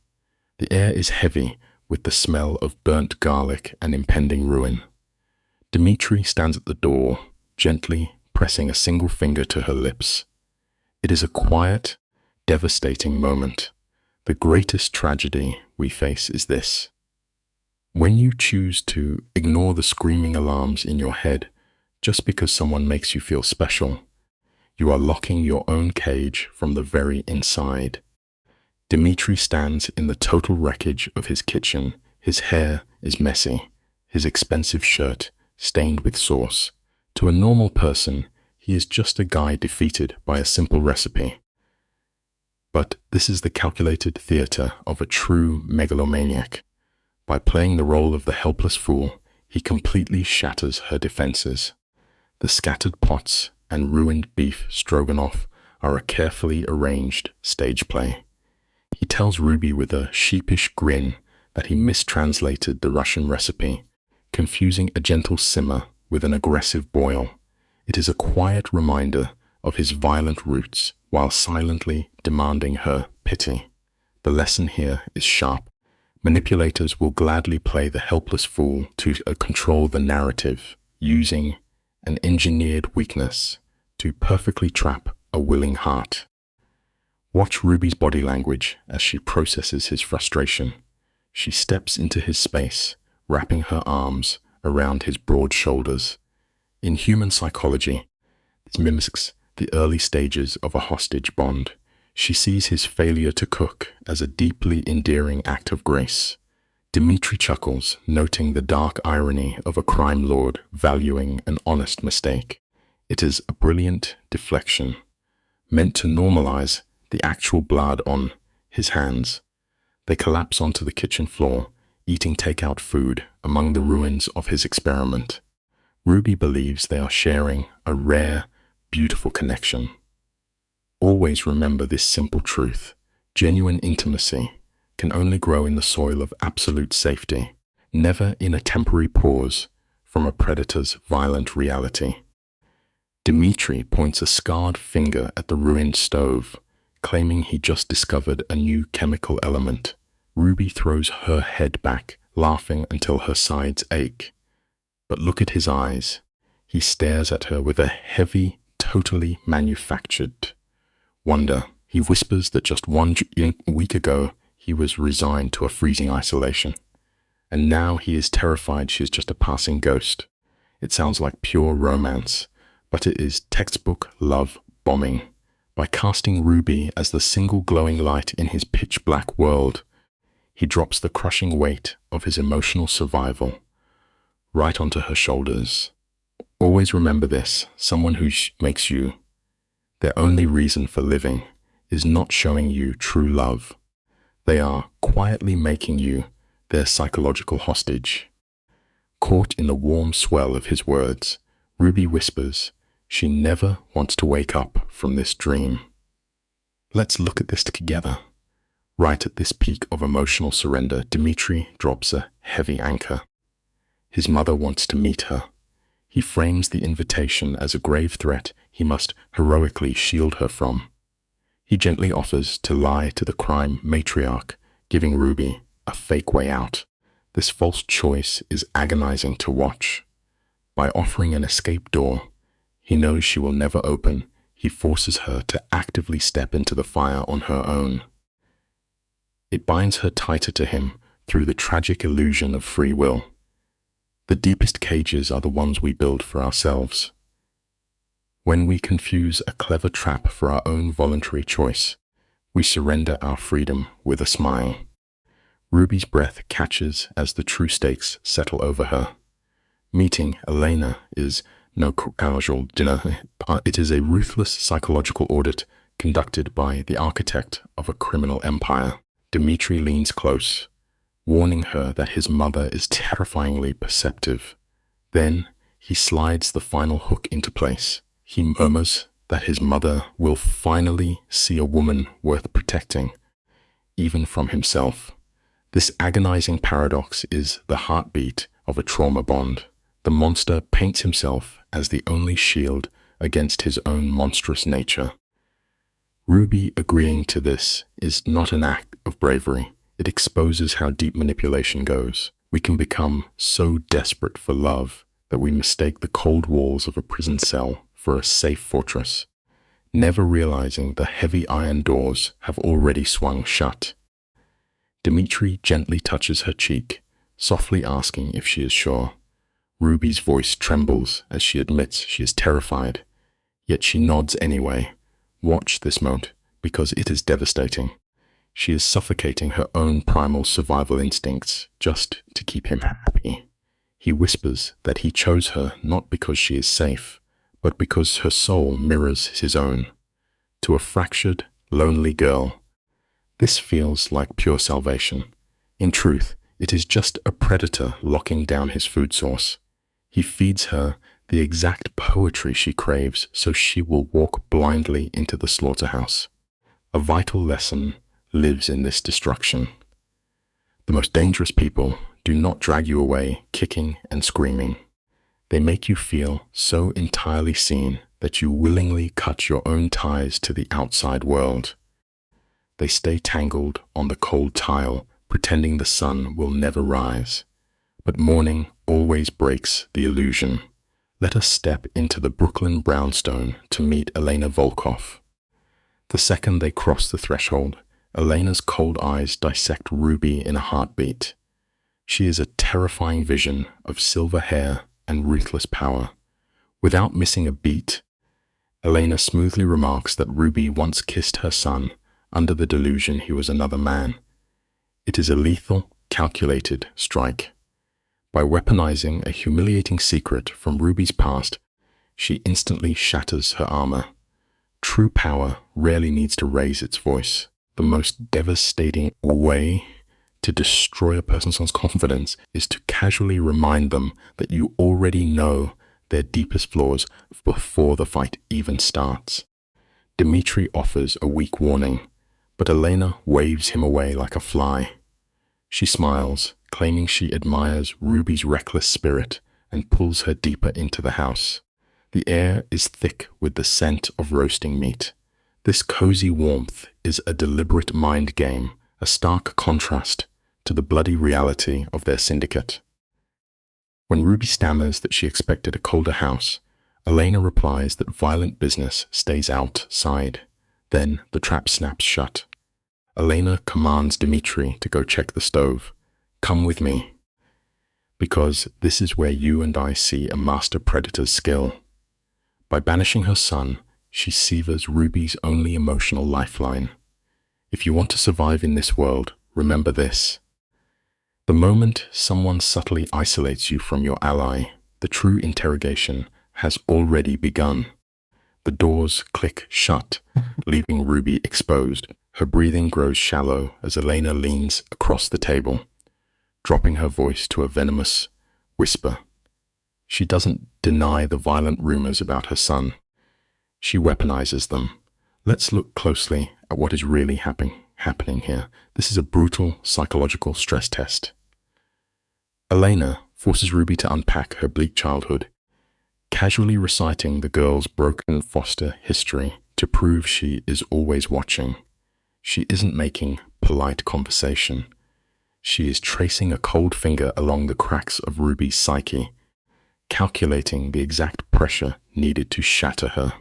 The air is heavy with the smell of burnt garlic and impending ruin. Dimitri stands at the door, gently pressing a single finger to her lips. It is a quiet, devastating moment. The greatest tragedy we face is this. When you choose to ignore the screaming alarms in your head just because someone makes you feel special, you are locking your own cage from the very inside. Dimitri stands in the total wreckage of his kitchen. His hair is messy, his expensive shirt stained with sauce. To a normal person, he is just a guy defeated by a simple recipe. But this is the calculated theater of a true megalomaniac. By playing the role of the helpless fool, he completely shatters her defenses. The scattered pots and ruined beef stroganoff are a carefully arranged stage play. He tells Ruby with a sheepish grin that he mistranslated the Russian recipe, confusing a gentle simmer with an aggressive boil. It is a quiet reminder of his violent roots while silently demanding her pity. The lesson here is sharp. Manipulators will gladly play the helpless fool to control the narrative, using an engineered weakness to perfectly trap a willing heart. Watch Ruby's body language as she processes his frustration. She steps into his space, wrapping her arms around his broad shoulders. In human psychology, this mimics the early stages of a hostage bond. She sees his failure to cook as a deeply endearing act of grace. Dimitri chuckles, noting the dark irony of a crime lord valuing an honest mistake. It is a brilliant deflection, meant to normalize the actual blood on his hands. They collapse onto the kitchen floor, eating takeout food among the ruins of his experiment. Ruby believes they are sharing a rare, beautiful connection. Always remember this simple truth. Genuine intimacy can only grow in the soil of absolute safety, never in a temporary pause from a predator's violent reality. Dimitri points a scarred finger at the ruined stove, claiming he just discovered a new chemical element. Ruby throws her head back, laughing until her sides ache. But look at his eyes. He stares at her with a heavy, totally manufactured wonder. He whispers that just 1 week ago, he was resigned to a freezing isolation. And now he is terrified she is just a passing ghost. It sounds like pure romance, but it is textbook love bombing. By casting Ruby as the single glowing light in his pitch-black world, he drops the crushing weight of his emotional survival right onto her shoulders. Always remember this: someone who makes you their only reason for living is not showing you true love. They are quietly making you their psychological hostage. Caught in the warm swell of his words, Ruby whispers she never wants to wake up from this dream. Let's look at this together. Right at this peak of emotional surrender, Dimitri drops a heavy anchor. His mother wants to meet her. He frames the invitation as a grave threat he must heroically shield her from. He gently offers to lie to the crime matriarch, giving Ruby a fake way out. This false choice is agonizing to watch. By offering an escape door he knows she will never open, he forces her to actively step into the fire on her own. It binds her tighter to him through the tragic illusion of free will. The deepest cages are the ones we build for ourselves. When we confuse a clever trap for our own voluntary choice, we surrender our freedom with a smile. Ruby's breath catches as the true stakes settle over her. Meeting Elena is no casual dinner. It is a ruthless psychological audit conducted by the architect of a criminal empire. Dimitri leans close, warning her that his mother is terrifyingly perceptive. Then he slides the final hook into place. He murmurs that his mother will finally see a woman worth protecting, even from himself. This agonizing paradox is the heartbeat of a trauma bond. The monster paints himself as the only shield against his own monstrous nature. Ruby agreeing to this is not an act of bravery. It exposes how deep manipulation goes. We can become so desperate for love that we mistake the cold walls of a prison cell for a safe fortress, never realizing the heavy iron doors have already swung shut. Dimitri gently touches her cheek, softly asking if she is sure. Ruby's voice trembles as she admits she is terrified, yet she nods anyway. Watch this moment, because it is devastating. She is suffocating her own primal survival instincts just to keep him happy. He whispers that he chose her not because she is safe, but because her soul mirrors his own. To a fractured, lonely girl, this feels like pure salvation. In truth, it is just a predator locking down his food source. He feeds her the exact poetry she craves so she will walk blindly into the slaughterhouse. A vital lesson lives in this destruction. The most dangerous people do not drag you away kicking and screaming. They make you feel so entirely seen that you willingly cut your own ties to the outside world. They stay tangled on the cold tile, pretending the sun will never rise. But morning always breaks the illusion. Let us step into the Brooklyn brownstone to meet Elena Volkov. The second they cross the threshold, Elena's cold eyes dissect Ruby in a heartbeat. She is a terrifying vision of silver hair and ruthless power. Without missing a beat, Elena smoothly remarks that Ruby once kissed her son under the delusion he was another man. It is a lethal, calculated strike. By weaponizing a humiliating secret from Ruby's past, she instantly shatters her armor. True power rarely needs to raise its voice. The most devastating way to destroy a person's confidence is to casually remind them that you already know their deepest flaws before the fight even starts. Dimitri offers a weak warning, but Elena waves him away like a fly. She smiles, claiming she admires Ruby's reckless spirit, and pulls her deeper into the house. The air is thick with the scent of roasting meat. This cozy warmth is a deliberate mind game, a stark contrast to the bloody reality of their syndicate. When Ruby stammers that she expected a colder house, Elena replies that violent business stays outside. Then the trap snaps shut. Elena commands Dimitri to go check the stove. Come with me, because this is where you and I see a master predator's skill. By banishing her son, she severs Ruby's only emotional lifeline. If you want to survive in this world, remember this. The moment someone subtly isolates you from your ally, the true interrogation has already begun. The doors click shut, leaving Ruby exposed. Her breathing grows shallow as Elena leans across the table, dropping her voice to a venomous whisper. She doesn't deny the violent rumors about her son. She weaponizes them. Let's look closely at what is really happening here. This is a brutal psychological stress test. Elena forces Ruby to unpack her bleak childhood, casually reciting the girl's broken foster history to prove she is always watching. She isn't making polite conversation. She is tracing a cold finger along the cracks of Ruby's psyche, calculating the exact pressure needed to shatter her.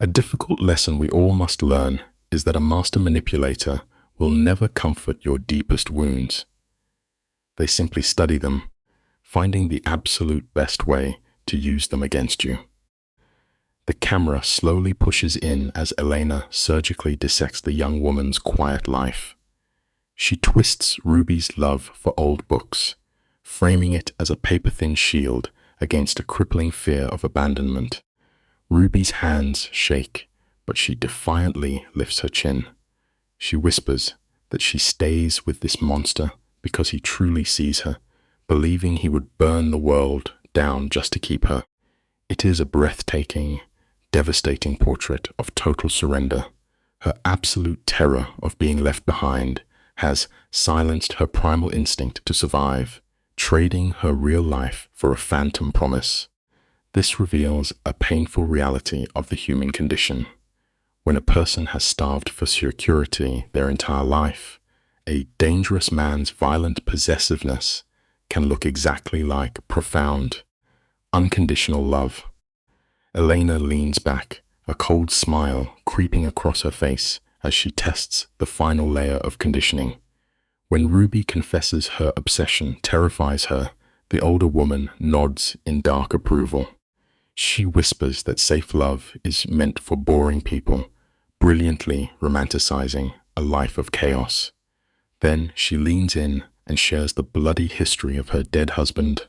A difficult lesson we all must learn is that a master manipulator will never comfort your deepest wounds. They simply study them, finding the absolute best way to use them against you. The camera slowly pushes in as Elena surgically dissects the young woman's quiet life. She twists Ruby's love for old books, framing it as a paper-thin shield against a crippling fear of abandonment. Ruby's hands shake, but she defiantly lifts her chin. She whispers that she stays with this monster because he truly sees her, believing he would burn the world down just to keep her. It is a breathtaking, devastating portrait of total surrender. Her absolute terror of being left behind has silenced her primal instinct to survive, trading her real life for a phantom promise. This reveals a painful reality of the human condition. When a person has starved for security their entire life, a dangerous man's violent possessiveness can look exactly like profound, unconditional love. Elena leans back, a cold smile creeping across her face as she tests the final layer of conditioning. When Ruby confesses her obsession terrifies her, the older woman nods in dark approval. She whispers that safe love is meant for boring people, brilliantly romanticizing a life of chaos. Then she leans in and shares the bloody history of her dead husband,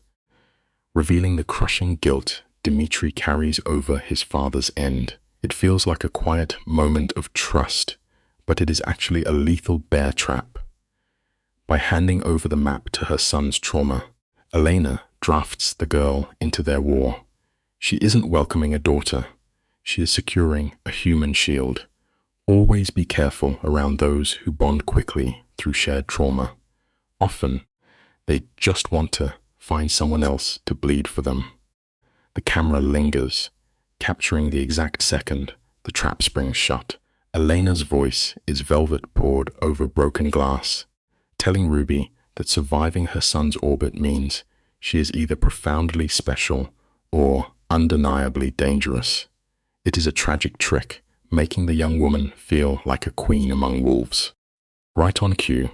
revealing the crushing guilt Dmitri carries over his father's end. It feels like a quiet moment of trust, but it is actually a lethal bear trap. By handing over the map to her son's trauma, Elena drafts the girl into their war. She isn't welcoming a daughter. She is securing a human shield. Always be careful around those who bond quickly through shared trauma. Often, they just want to find someone else to bleed for them. The camera lingers, capturing the exact second the trap springs shut. Elena's voice is velvet poured over broken glass, telling Ruby that surviving her son's orbit means she is either profoundly special or undeniably dangerous. It is a tragic trick, making the young woman feel like a queen among wolves. Right on cue,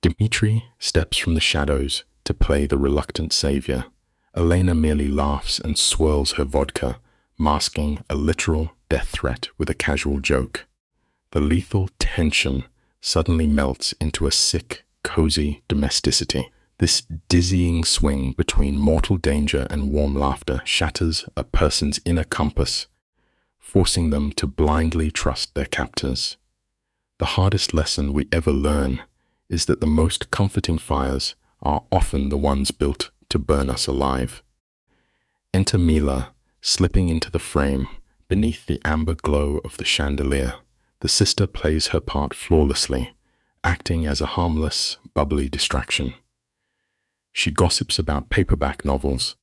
Dmitri steps from the shadows to play the reluctant savior. Elena merely laughs and swirls her vodka, masking a literal death threat with a casual joke. The lethal tension suddenly melts into a sick, cozy domesticity. This dizzying swing between mortal danger and warm laughter shatters a person's inner compass, forcing them to blindly trust their captors. The hardest lesson we ever learn is that the most comforting fires are often the ones built to burn us alive. Enter Mila, slipping into the frame beneath the amber glow of the chandelier. The sister plays her part flawlessly, acting as a harmless, bubbly distraction. She gossips about paperback novels,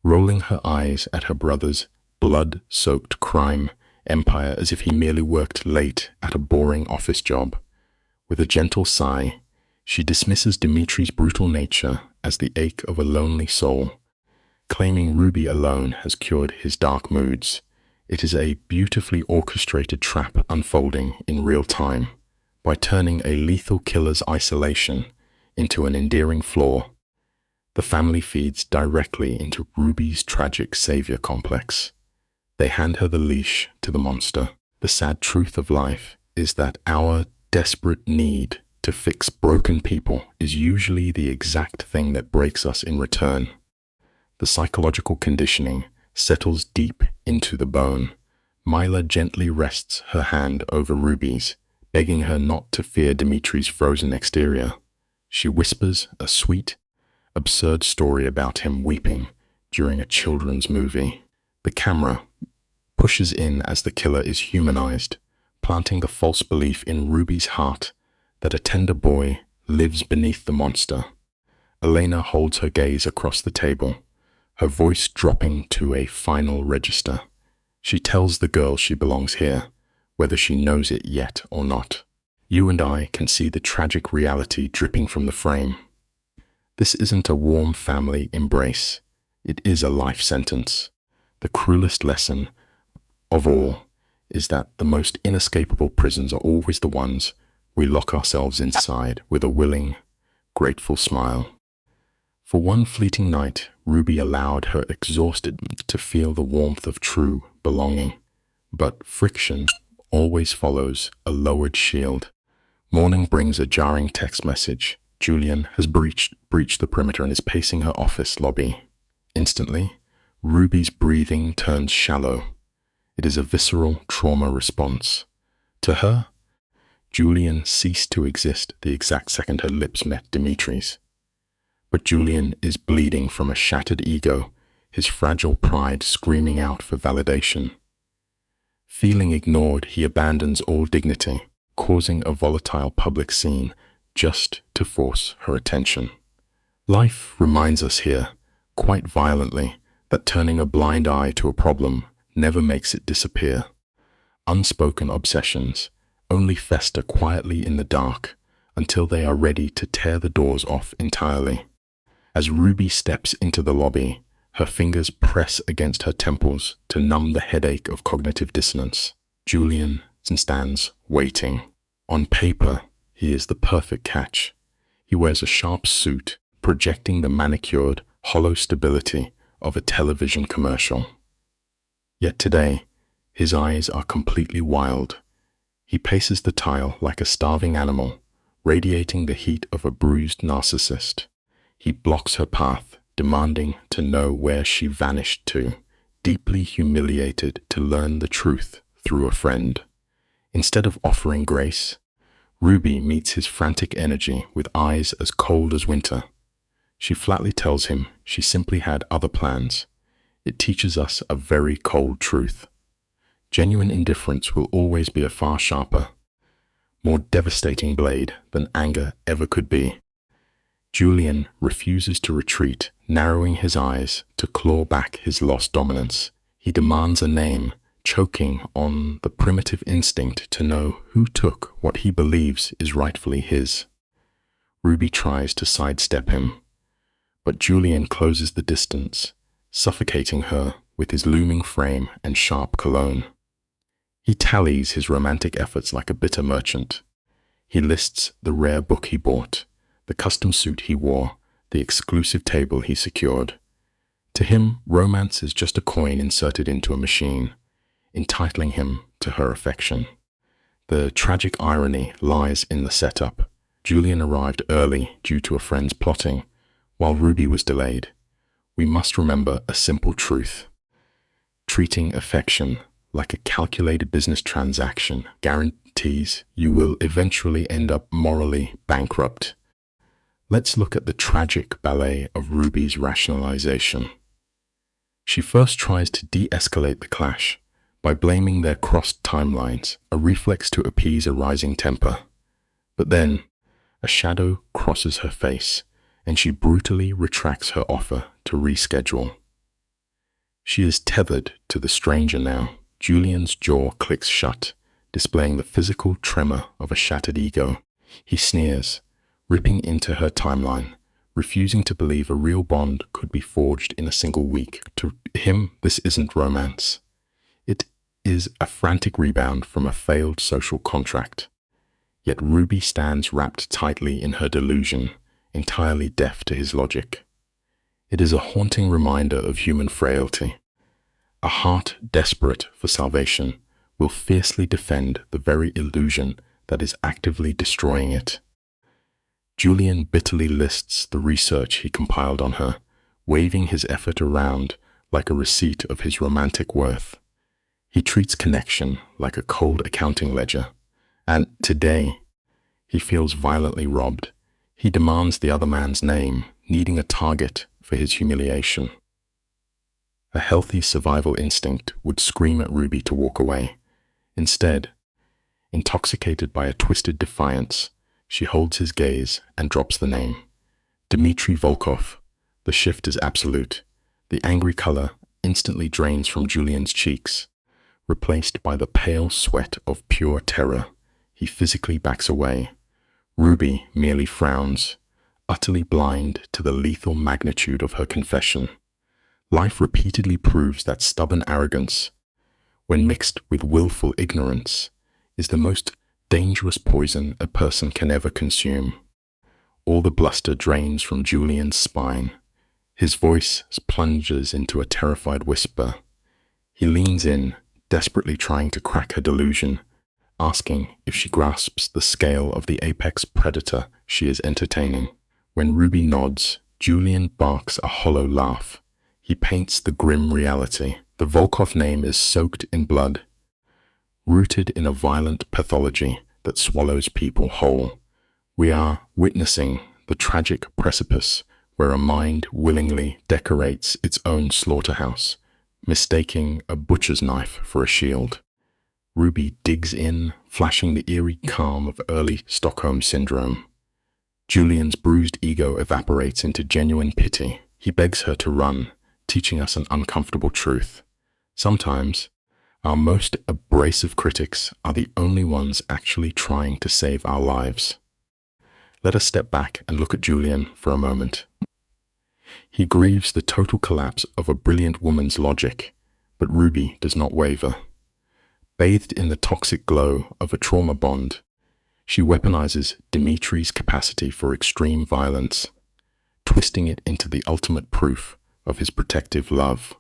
rolling her eyes at her brother's blood-soaked crime empire as if he merely worked late at a boring office job. With a gentle sigh, she dismisses Dimitri's brutal nature as the ache of a lonely soul, claiming Ruby alone has cured his dark moods. It is a beautifully orchestrated trap unfolding in real time. By turning a lethal killer's isolation into an endearing flaw, the family feeds directly into Ruby's tragic savior complex. They hand her the leash to the monster. The sad truth of life is that our desperate need to fix broken people is usually the exact thing that breaks us in return. The psychological conditioning settles deep into the bone. Mila gently rests her hand over Ruby's, begging her not to fear Dimitri's frozen exterior. She whispers a sweet, absurd story about him weeping during a children's movie. The camera pushes in as the killer is humanized, planting the false belief in Ruby's heart that a tender boy lives beneath the monster. Elena holds her gaze across the table, her voice dropping to a final register. She tells the girl she belongs here, whether she knows it yet or not. You and I can see the tragic reality dripping from the frame. This isn't a warm family embrace. It is a life sentence. The cruelest lesson of all is that the most inescapable prisons are always the ones we lock ourselves inside with a willing, grateful smile. For one fleeting night, Ruby allowed her exhausted to feel the warmth of true belonging. But friction always follows a lowered shield. Morning brings a jarring text message. Julian has breached the perimeter and is pacing her office lobby. Instantly, Ruby's breathing turns shallow. It is a visceral trauma response. To her, Julian ceased to exist the exact second her lips met Dimitri's. But Julian is bleeding from a shattered ego, his fragile pride screaming out for validation. Feeling ignored, he abandons all dignity, causing a volatile public scene just to force her attention. Life reminds us here, quite violently, that turning a blind eye to a problem never makes it disappear. Unspoken obsessions only fester quietly in the dark until they are ready to tear the doors off entirely. As Ruby steps into the lobby, her fingers press against her temples to numb the headache of cognitive dissonance. Julian stands waiting. On paper, he is the perfect catch, He wears a sharp suit, projecting the manicured, hollow stability of a television commercial. Yet today, his eyes are completely wild. He paces the tile like a starving animal, radiating the heat of a bruised narcissist. He blocks her path, demanding to know where she vanished to, deeply humiliated to learn the truth through a friend. Instead of offering grace, Ruby meets his frantic energy with eyes as cold as winter. She flatly tells him she simply had other plans. It teaches us a very cold truth. Genuine indifference will always be a far sharper, more devastating blade than anger ever could be. Julian refuses to retreat, narrowing his eyes to claw back his lost dominance. He demands a name, choking on the primitive instinct to know who took what he believes is rightfully his. Ruby tries to sidestep him, but Julian closes the distance, suffocating her with his looming frame and sharp cologne. He tallies his romantic efforts like a bitter merchant. He lists the rare book he bought, the custom suit he wore, the exclusive table he secured. To him, romance is just a coin inserted into a machine, entitling him to her affection. The tragic irony lies in the setup. Julian arrived early due to a friend's plotting, while Ruby was delayed. We must remember a simple truth. Treating affection like a calculated business transaction guarantees you will eventually end up morally bankrupt. Let's look at the tragic ballet of Ruby's rationalization. She first tries to de-escalate the clash by blaming their crossed timelines, a reflex to appease a rising temper. But then, a shadow crosses her face, and she brutally retracts her offer to reschedule. She is tethered to the stranger now. Julian's jaw clicks shut, displaying the physical tremor of a shattered ego. He sneers, ripping into her timeline, refusing to believe a real bond could be forged in a single week. To him, this isn't romance. It is a frantic rebound from a failed social contract. Yet Ruby stands wrapped tightly in her delusion, entirely deaf to his logic. It is a haunting reminder of human frailty. A heart desperate for salvation will fiercely defend the very illusion that is actively destroying it. Julian bitterly lists the research he compiled on her, waving his effort around like a receipt of his romantic worth. He treats connection like a cold accounting ledger, and today he feels violently robbed. He demands the other man's name, needing a target for his humiliation. A healthy survival instinct would scream at Ruby to walk away. Instead, intoxicated by a twisted defiance, she holds his gaze and drops the name. Dmitry Volkov. The shift is absolute. The angry color instantly drains from Julian's cheeks, replaced by the pale sweat of pure terror. He physically backs away. Ruby merely frowns, utterly blind to the lethal magnitude of her confession. Life repeatedly proves that stubborn arrogance, when mixed with willful ignorance, is the most dangerous poison a person can ever consume. All the bluster drains from Julian's spine. His voice plunges into a terrified whisper. He leans in, desperately trying to crack her delusion, asking if she grasps the scale of the apex predator she is entertaining. When Ruby nods, Julian barks a hollow laugh. He paints the grim reality. The Volkov name is soaked in blood, rooted in a violent pathology that swallows people whole. We are witnessing the tragic precipice where a mind willingly decorates its own slaughterhouse, mistaking a butcher's knife for a shield. Ruby digs in, flashing the eerie calm of early Stockholm syndrome. Julian's bruised ego evaporates into genuine pity. He begs her to run, teaching us an uncomfortable truth. Sometimes, our most abrasive critics are the only ones actually trying to save our lives. Let us step back and look at Julian for a moment. He grieves the total collapse of a brilliant woman's logic, but Ruby does not waver. Bathed in the toxic glow of a trauma bond, She weaponizes Dimitri's capacity for extreme violence, twisting it into the ultimate proof of his protective love.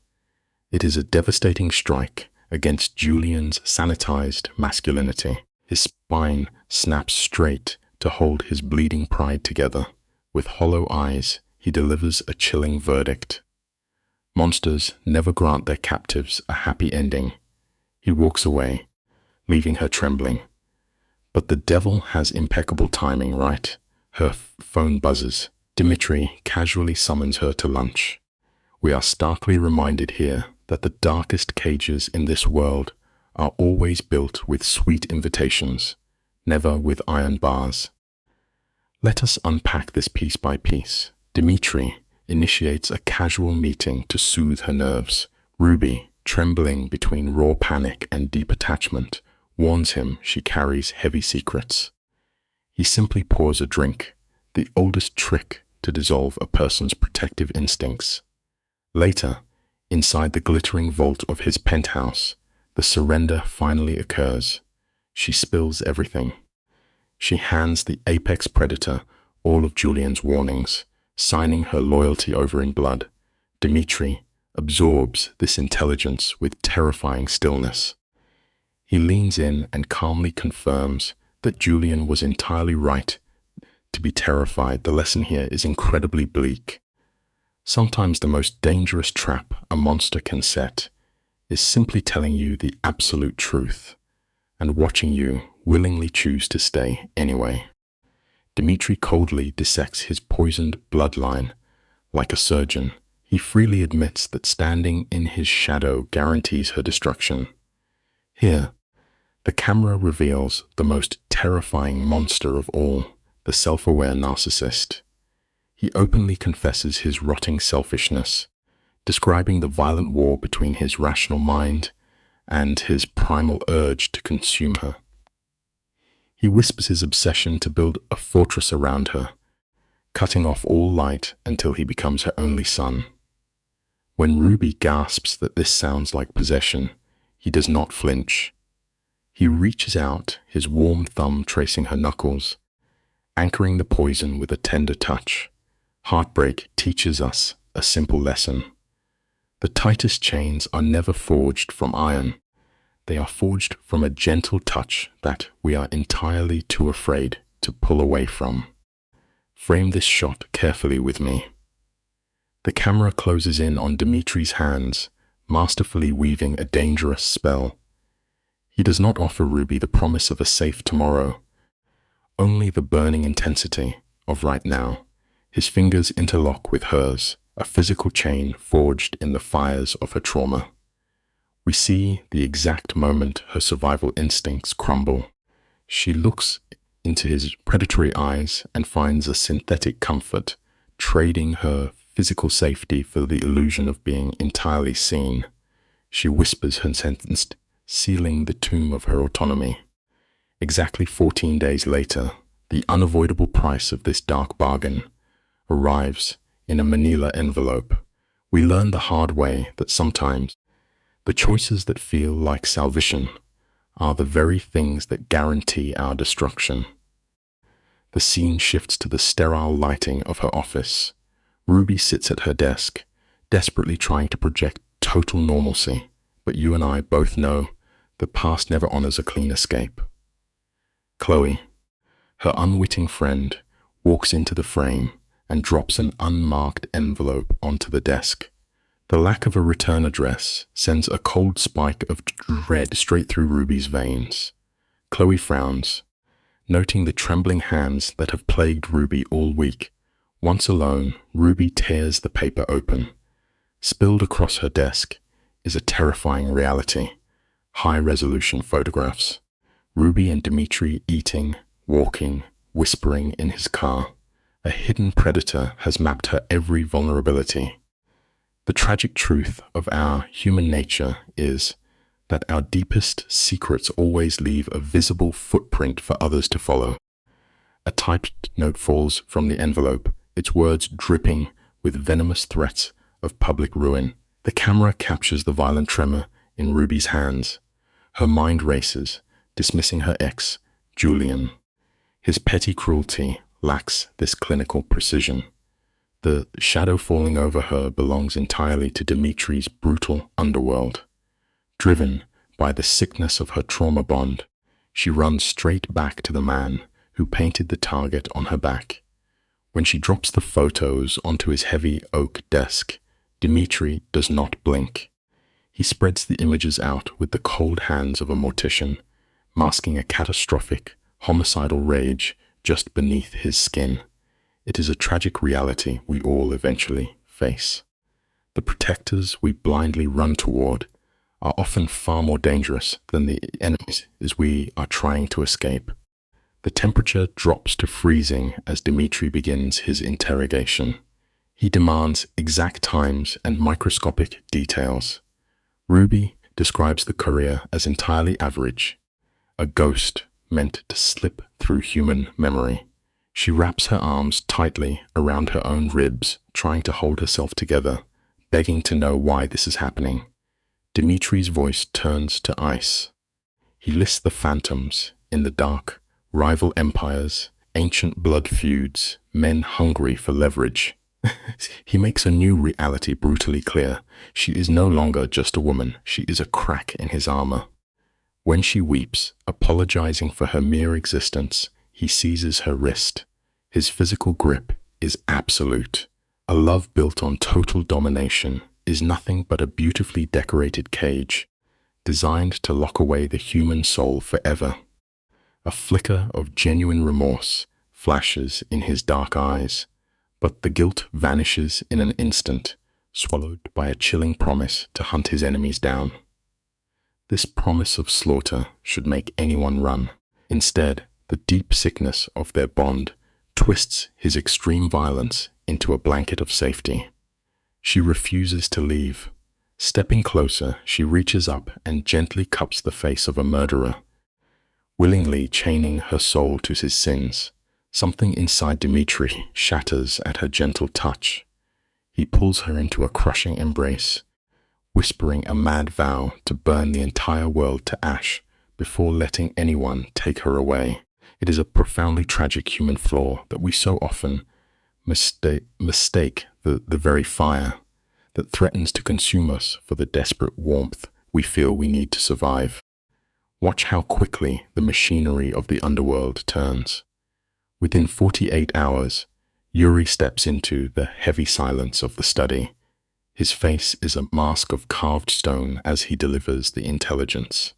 It is a devastating strike against Julian's sanitized masculinity. His spine snaps straight to hold his bleeding pride together. With hollow eyes, he delivers a chilling verdict. Monsters never grant their captives a happy ending. He walks away, leaving her trembling. But the devil has impeccable timing, right? Her phone buzzes. Dimitri casually summons her to lunch. We are starkly reminded here that the darkest cages in this world are always built with sweet invitations, never with iron bars. Let us unpack this piece by piece. Dimitri initiates a casual meeting to soothe her nerves. Ruby, trembling between raw panic and deep attachment, warns him she carries heavy secrets. He simply pours a drink, the oldest trick to dissolve a person's protective instincts. Later, inside the glittering vault of his penthouse, the surrender finally occurs. She spills everything. She hands the apex predator all of Julian's warnings, signing her loyalty over in blood. Dimitri absorbs this intelligence with terrifying stillness. He leans in and calmly confirms that Julian was entirely right to be terrified. The lesson here is incredibly bleak. Sometimes the most dangerous trap a monster can set is simply telling you the absolute truth and watching you willingly choose to stay anyway. Dimitri coldly dissects his poisoned bloodline. Like a surgeon, he freely admits that standing in his shadow guarantees her destruction. Here, the camera reveals the most terrifying monster of all, the self-aware narcissist. He openly confesses his rotting selfishness, describing the violent war between his rational mind and his primal urge to consume her. He whispers his obsession to build a fortress around her, cutting off all light until he becomes her only son. When Ruby gasps that this sounds like possession, he does not flinch. He reaches out, his warm thumb tracing her knuckles, anchoring the poison with a tender touch. Heartbreak teaches us a simple lesson. The tightest chains are never forged from iron. They are forged from a gentle touch that we are entirely too afraid to pull away from. Frame this shot carefully with me. The camera closes in on Dimitri's hands, masterfully weaving a dangerous spell. He does not offer Ruby the promise of a safe tomorrow, only the burning intensity of right now. His fingers interlock with hers, a physical chain forged in the fires of her trauma. We see the exact moment her survival instincts crumble. She looks into his predatory eyes and finds a synthetic comfort, trading her physical safety for the illusion of being entirely seen. She whispers her sentence, sealing the tomb of her autonomy. Exactly 14 days later, the unavoidable price of this dark bargain arrives in a manila envelope. We learn the hard way that sometimes the choices that feel like salvation are the very things that guarantee our destruction. The scene shifts to the sterile lighting of her office. Ruby sits at her desk, desperately trying to project total normalcy, but you and I both know the past never honors a clean escape. Chloe, her unwitting friend, walks into the frame and drops an unmarked envelope onto the desk. The lack of a return address sends a cold spike of dread straight through Ruby's veins. Chloe frowns, noting the trembling hands that have plagued Ruby all week. Once alone, Ruby tears the paper open. Spilled across her desk is a terrifying reality. High-resolution photographs. Ruby and Dimitri eating, walking, whispering in his car. A hidden predator has mapped her every vulnerability. The tragic truth of our human nature is that our deepest secrets always leave a visible footprint for others to follow. A typed note falls from the envelope, its words dripping with venomous threats of public ruin. The camera captures the violent tremor in Ruby's hands. Her mind races, dismissing her ex, Julian. His petty cruelty lacks this clinical precision. The shadow falling over her belongs entirely to Dimitri's brutal underworld. Driven by the sickness of her trauma bond, she runs straight back to the man who painted the target on her back. When she drops the photos onto his heavy oak desk, Dimitri does not blink. He spreads the images out with the cold hands of a mortician, masking a catastrophic, homicidal rage just beneath his skin. It is a tragic reality we all eventually face. The protectors we blindly run toward are often far more dangerous than the enemies as we are trying to escape. The temperature drops to freezing as Dimitri begins his interrogation. He demands exact times and microscopic details. Ruby describes the courier as entirely average, a ghost meant to slip through human memory. She wraps her arms tightly around her own ribs, trying to hold herself together, begging to know why this is happening. Dimitri's voice turns to ice. He lists the phantoms in the dark, rival empires, ancient blood feuds, men hungry for leverage. He makes a new reality brutally clear. She is no longer just a woman, she is a crack in his armor. When she weeps, apologizing for her mere existence, he seizes her wrist. His physical grip is absolute. A love built on total domination is nothing but a beautifully decorated cage, designed to lock away the human soul forever. A flicker of genuine remorse flashes in his dark eyes, but the guilt vanishes in an instant, swallowed by a chilling promise to hunt his enemies down. This promise of slaughter should make anyone run. Instead, the deep sickness of their bond twists his extreme violence into a blanket of safety. She refuses to leave. Stepping closer, she reaches up and gently cups the face of a murderer, willingly chaining her soul to his sins. Something inside Dimitri shatters at her gentle touch. He pulls her into a crushing embrace, whispering a mad vow to burn the entire world to ash before letting anyone take her away. It is a profoundly tragic human flaw that we so often mistake the very fire that threatens to consume us for the desperate warmth we feel we need to survive. Watch how quickly the machinery of the underworld turns. Within 48 hours, Yuri steps into the heavy silence of the study. His face is a mask of carved stone as he delivers the intelligence.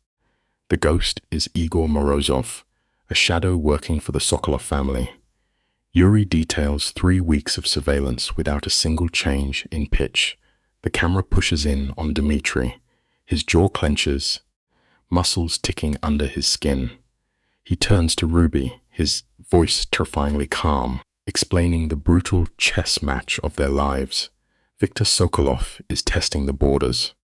The ghost is Igor Morozov, a shadow working for the Sokolov family. Yuri details 3 weeks of surveillance without a single change in pitch. The camera pushes in on Dimitri. His jaw clenches, muscles ticking under his skin. He turns to Ruby, his voice terrifyingly calm, explaining the brutal chess match of their lives. Viktor Sokolov is testing the borders.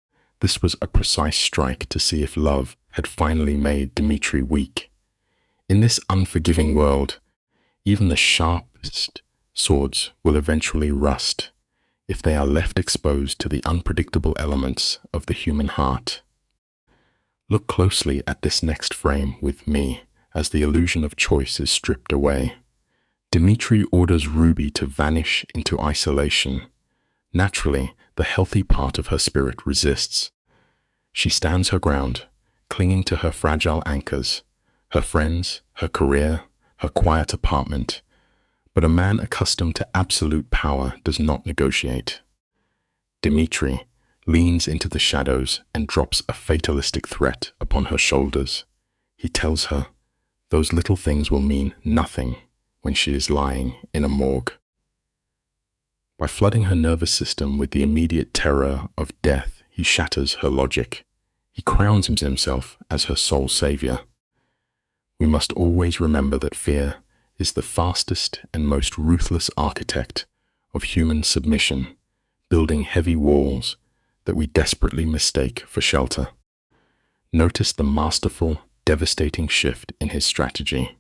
This was a precise strike to see if love had finally made Dimitri weak. In this unforgiving world, even the sharpest swords will eventually rust if they are left exposed to the unpredictable elements of the human heart. Look closely at this next frame with me as the illusion of choice is stripped away. Dimitri orders Ruby to vanish into isolation. Naturally, the healthy part of her spirit resists. She stands her ground, clinging to her fragile anchors, her friends, her career, her quiet apartment. But a man accustomed to absolute power does not negotiate. Dimitri leans into the shadows and drops a fatalistic threat upon her shoulders. He tells her those little things will mean nothing when she is lying in a morgue. By flooding her nervous system with the immediate terror of death, he shatters her logic. He crowns himself as her sole savior. We must always remember that fear is the fastest and most ruthless architect of human submission, building heavy walls that we desperately mistake for shelter. Notice the masterful, devastating shift in his strategy.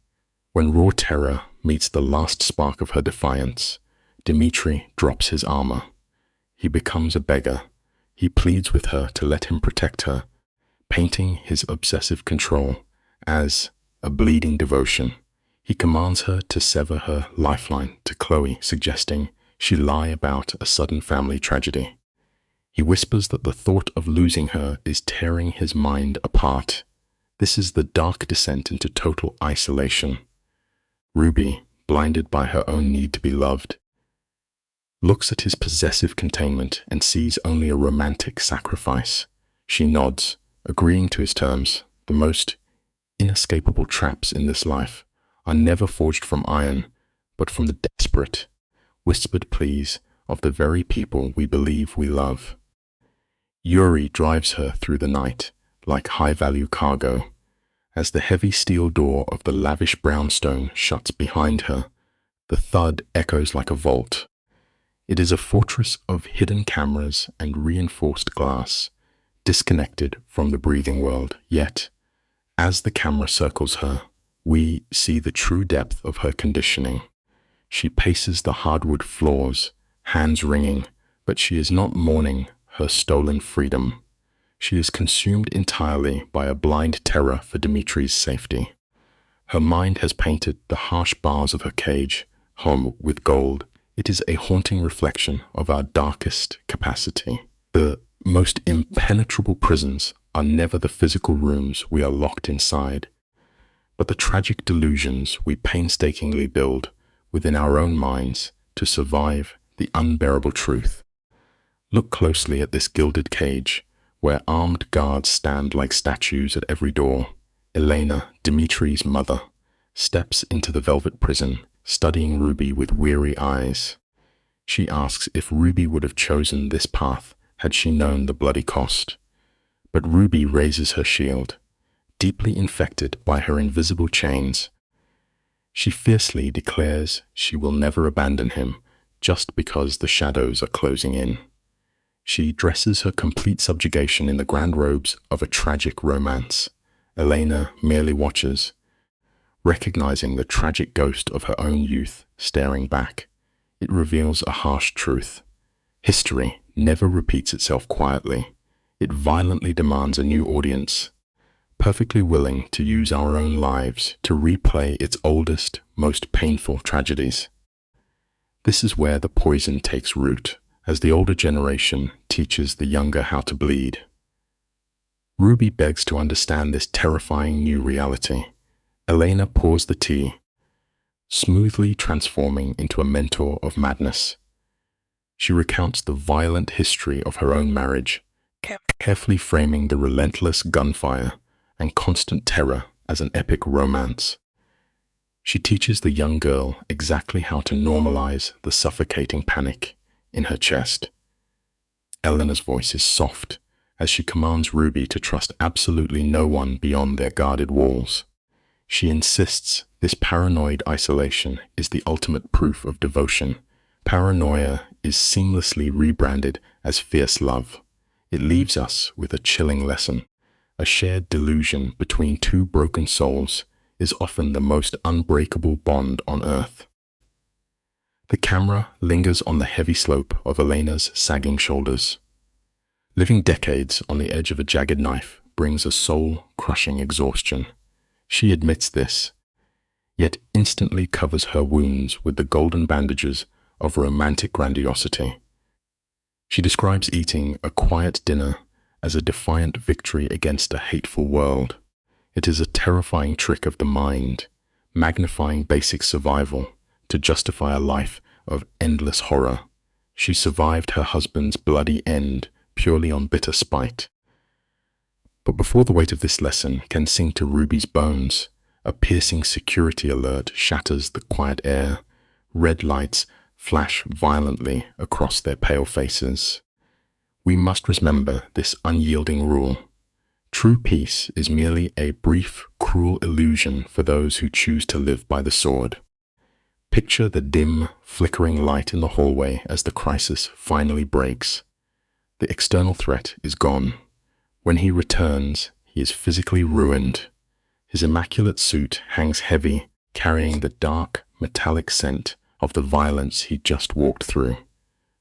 When raw terror meets the last spark of her defiance, Dimitri drops his armor. He becomes a beggar. He pleads with her to let him protect her, painting his obsessive control as a bleeding devotion. He commands her to sever her lifeline to Chloe, suggesting she lie about a sudden family tragedy. He whispers that the thought of losing her is tearing his mind apart. This is the dark descent into total isolation. Ruby, blinded by her own need to be loved, looks at his possessive containment and sees only a romantic sacrifice. She nods, agreeing to his terms. The most inescapable traps in this life are never forged from iron, but from the desperate, whispered pleas of the very people we believe we love. Yuri drives her through the night like high-value cargo. As the heavy steel door of the lavish brownstone shuts behind her, the thud echoes like a vault. It is a fortress of hidden cameras and reinforced glass, disconnected from the breathing world. Yet, as the camera circles her, we see the true depth of her conditioning. She paces the hardwood floors, hands wringing, but she is not mourning her stolen freedom. She is consumed entirely by a blind terror for Dimitri's safety. Her mind has painted the harsh bars of her cage home with gold. It is a haunting reflection of our darkest capacity. The most impenetrable prisons are never the physical rooms we are locked inside, but the tragic delusions we painstakingly build within our own minds to survive the unbearable truth. Look closely at this gilded cage, where armed guards stand like statues at every door. Elena, Dimitri's mother, steps into the velvet prison, studying Ruby with weary eyes. She asks if Ruby would have chosen this path had she known the bloody cost. But Ruby raises her shield, deeply infected by her invisible chains. She fiercely declares she will never abandon him just because the shadows are closing in. She dresses her complete subjugation in the grand robes of a tragic romance. Elena merely watches, recognizing the tragic ghost of her own youth staring back. It reveals a harsh truth. History never repeats itself quietly. It violently demands a new audience, perfectly willing to use our own lives to replay its oldest, most painful tragedies. This is where the poison takes root, as the older generation teaches the younger how to bleed. Ruby begs to understand this terrifying new reality. Elena pours the tea, smoothly transforming into a mentor of madness. She recounts the violent history of her own marriage, carefully framing the relentless gunfire and constant terror as an epic romance. She teaches the young girl exactly how to normalize the suffocating panic in her chest. Elena's voice is soft as she commands Ruby to trust absolutely no one beyond their guarded walls. She insists this paranoid isolation is the ultimate proof of devotion. Paranoia is seamlessly rebranded as fierce love. It leaves us with a chilling lesson. A shared delusion between two broken souls is often the most unbreakable bond on earth. The camera lingers on the heavy slope of Elena's sagging shoulders. Living decades on the edge of a jagged knife brings a soul-crushing exhaustion. She admits this, yet instantly covers her wounds with the golden bandages of romantic grandiosity. She describes eating a quiet dinner as a defiant victory against a hateful world. It is a terrifying trick of the mind, magnifying basic survival to justify a life of endless horror. She survived her husband's bloody end purely on bitter spite. But before the weight of this lesson can sink to Ruby's bones, a piercing security alert shatters the quiet air. Red lights flash violently across their pale faces. We must remember this unyielding rule. True peace is merely a brief, cruel illusion for those who choose to live by the sword. Picture the dim, flickering light in the hallway as the crisis finally breaks. The external threat is gone. When he returns, he is physically ruined. His immaculate suit hangs heavy, carrying the dark, metallic scent of the violence he just walked through.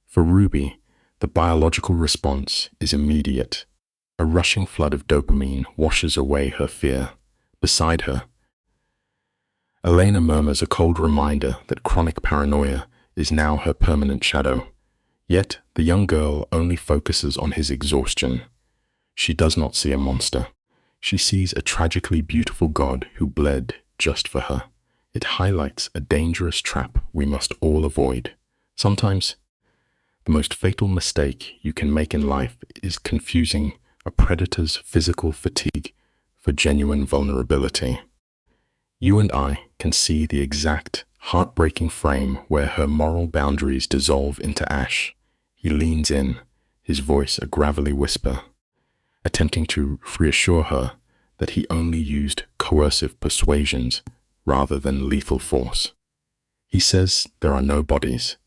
For Ruby, the biological response is immediate. A rushing flood of dopamine washes away her fear. Beside her, Elena murmurs a cold reminder that chronic paranoia is now her permanent shadow. Yet the young girl only focuses on his exhaustion. She does not see a monster. She sees a tragically beautiful god who bled just for her. It highlights a dangerous trap we must all avoid. Sometimes, the most fatal mistake you can make in life is confusing a predator's physical fatigue for genuine vulnerability. You and I can see the exact, heartbreaking frame where her moral boundaries dissolve into ash. He leans in, his voice a gravelly whisper, attempting to reassure her that he only used coercive persuasions rather than lethal force. He says there are no bodies.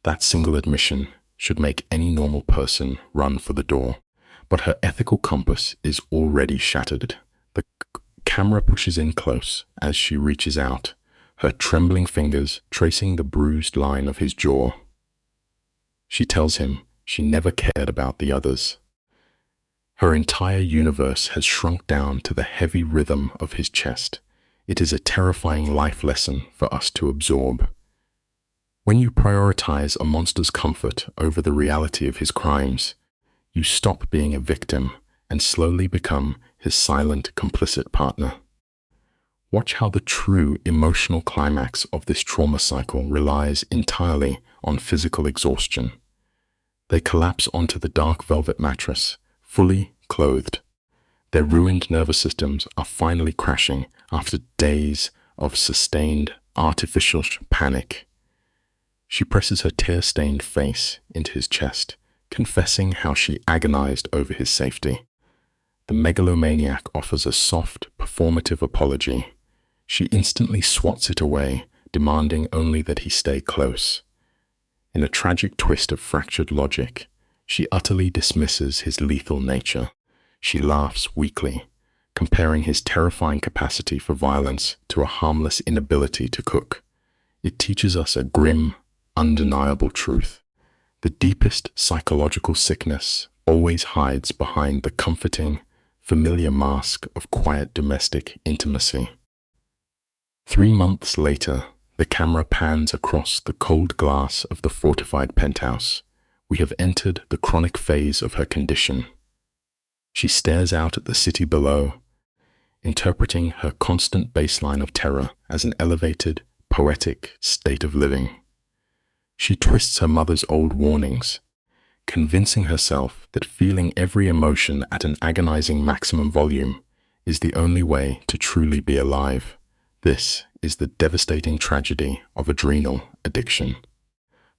That single admission should make any normal person run for the door. But her ethical compass is already shattered. The camera pushes in close as she reaches out, her trembling fingers tracing the bruised line of his jaw. She tells him she never cared about the others. Her entire universe has shrunk down to the heavy rhythm of his chest. It is a terrifying life lesson for us to absorb. When you prioritize a monster's comfort over the reality of his crimes, you stop being a victim and slowly become his silent, complicit partner. Watch how the true emotional climax of this trauma cycle relies entirely on physical exhaustion. They collapse onto the dark velvet mattress, fully clothed. Their ruined nervous systems are finally crashing after days of sustained, artificial panic. She presses her tear-stained face into his chest, confessing how she agonized over his safety. The megalomaniac offers a soft, performative apology. She instantly swats it away, demanding only that he stay close. In a tragic twist of fractured logic, she utterly dismisses his lethal nature. She laughs weakly, comparing his terrifying capacity for violence to a harmless inability to cook. It teaches us a grim, undeniable truth. The deepest psychological sickness always hides behind the comforting, familiar mask of quiet domestic intimacy. 3 months later, the camera pans across the cold glass of the fortified penthouse. We have entered the chronic phase of her condition. She stares out at the city below, interpreting her constant baseline of terror as an elevated, poetic state of living. She twists her mother's old warnings, convincing herself that feeling every emotion at an agonizing maximum volume is the only way to truly be alive. This is the devastating tragedy of adrenal addiction.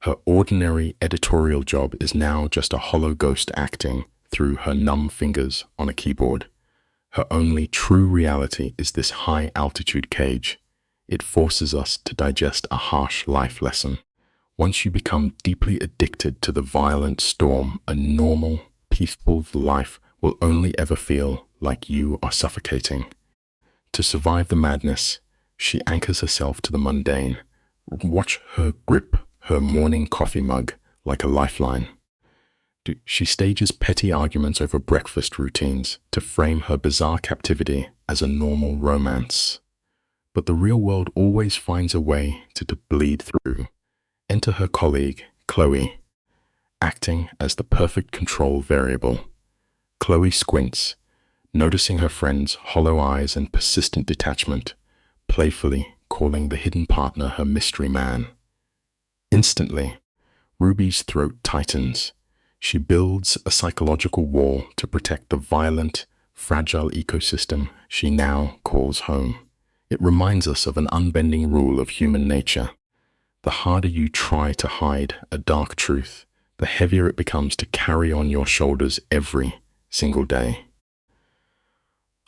Her ordinary editorial job is now just a hollow ghost acting through her numb fingers on a keyboard. Her only true reality is this high-altitude cage. It forces us to digest a harsh life lesson. Once you become deeply addicted to the violent storm, a normal, peaceful life will only ever feel like you are suffocating. To survive the madness, she anchors herself to the mundane. Watch her grip her morning coffee mug like a lifeline. She stages petty arguments over breakfast routines to frame her bizarre captivity as a normal romance. But the real world always finds a way to bleed through. Enter her colleague, Chloe, acting as the perfect control variable. Chloe squints, noticing her friend's hollow eyes and persistent detachment, playfully calling the hidden partner her mystery man. Instantly, Ruby's throat tightens. She builds a psychological wall to protect the violent, fragile ecosystem she now calls home. It reminds us of an unbending rule of human nature. The harder you try to hide a dark truth, the heavier it becomes to carry on your shoulders every single day.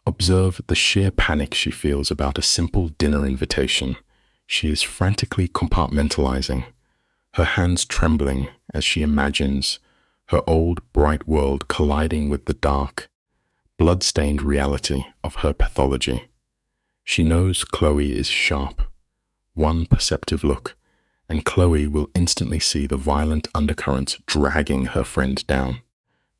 Observe the sheer panic she feels about a simple dinner invitation. She is frantically compartmentalizing, her hands trembling as she imagines her old bright world colliding with the dark, blood-stained reality of her pathology. She knows Chloe is sharp. One perceptive look, and Chloe will instantly see the violent undercurrents dragging her friend down.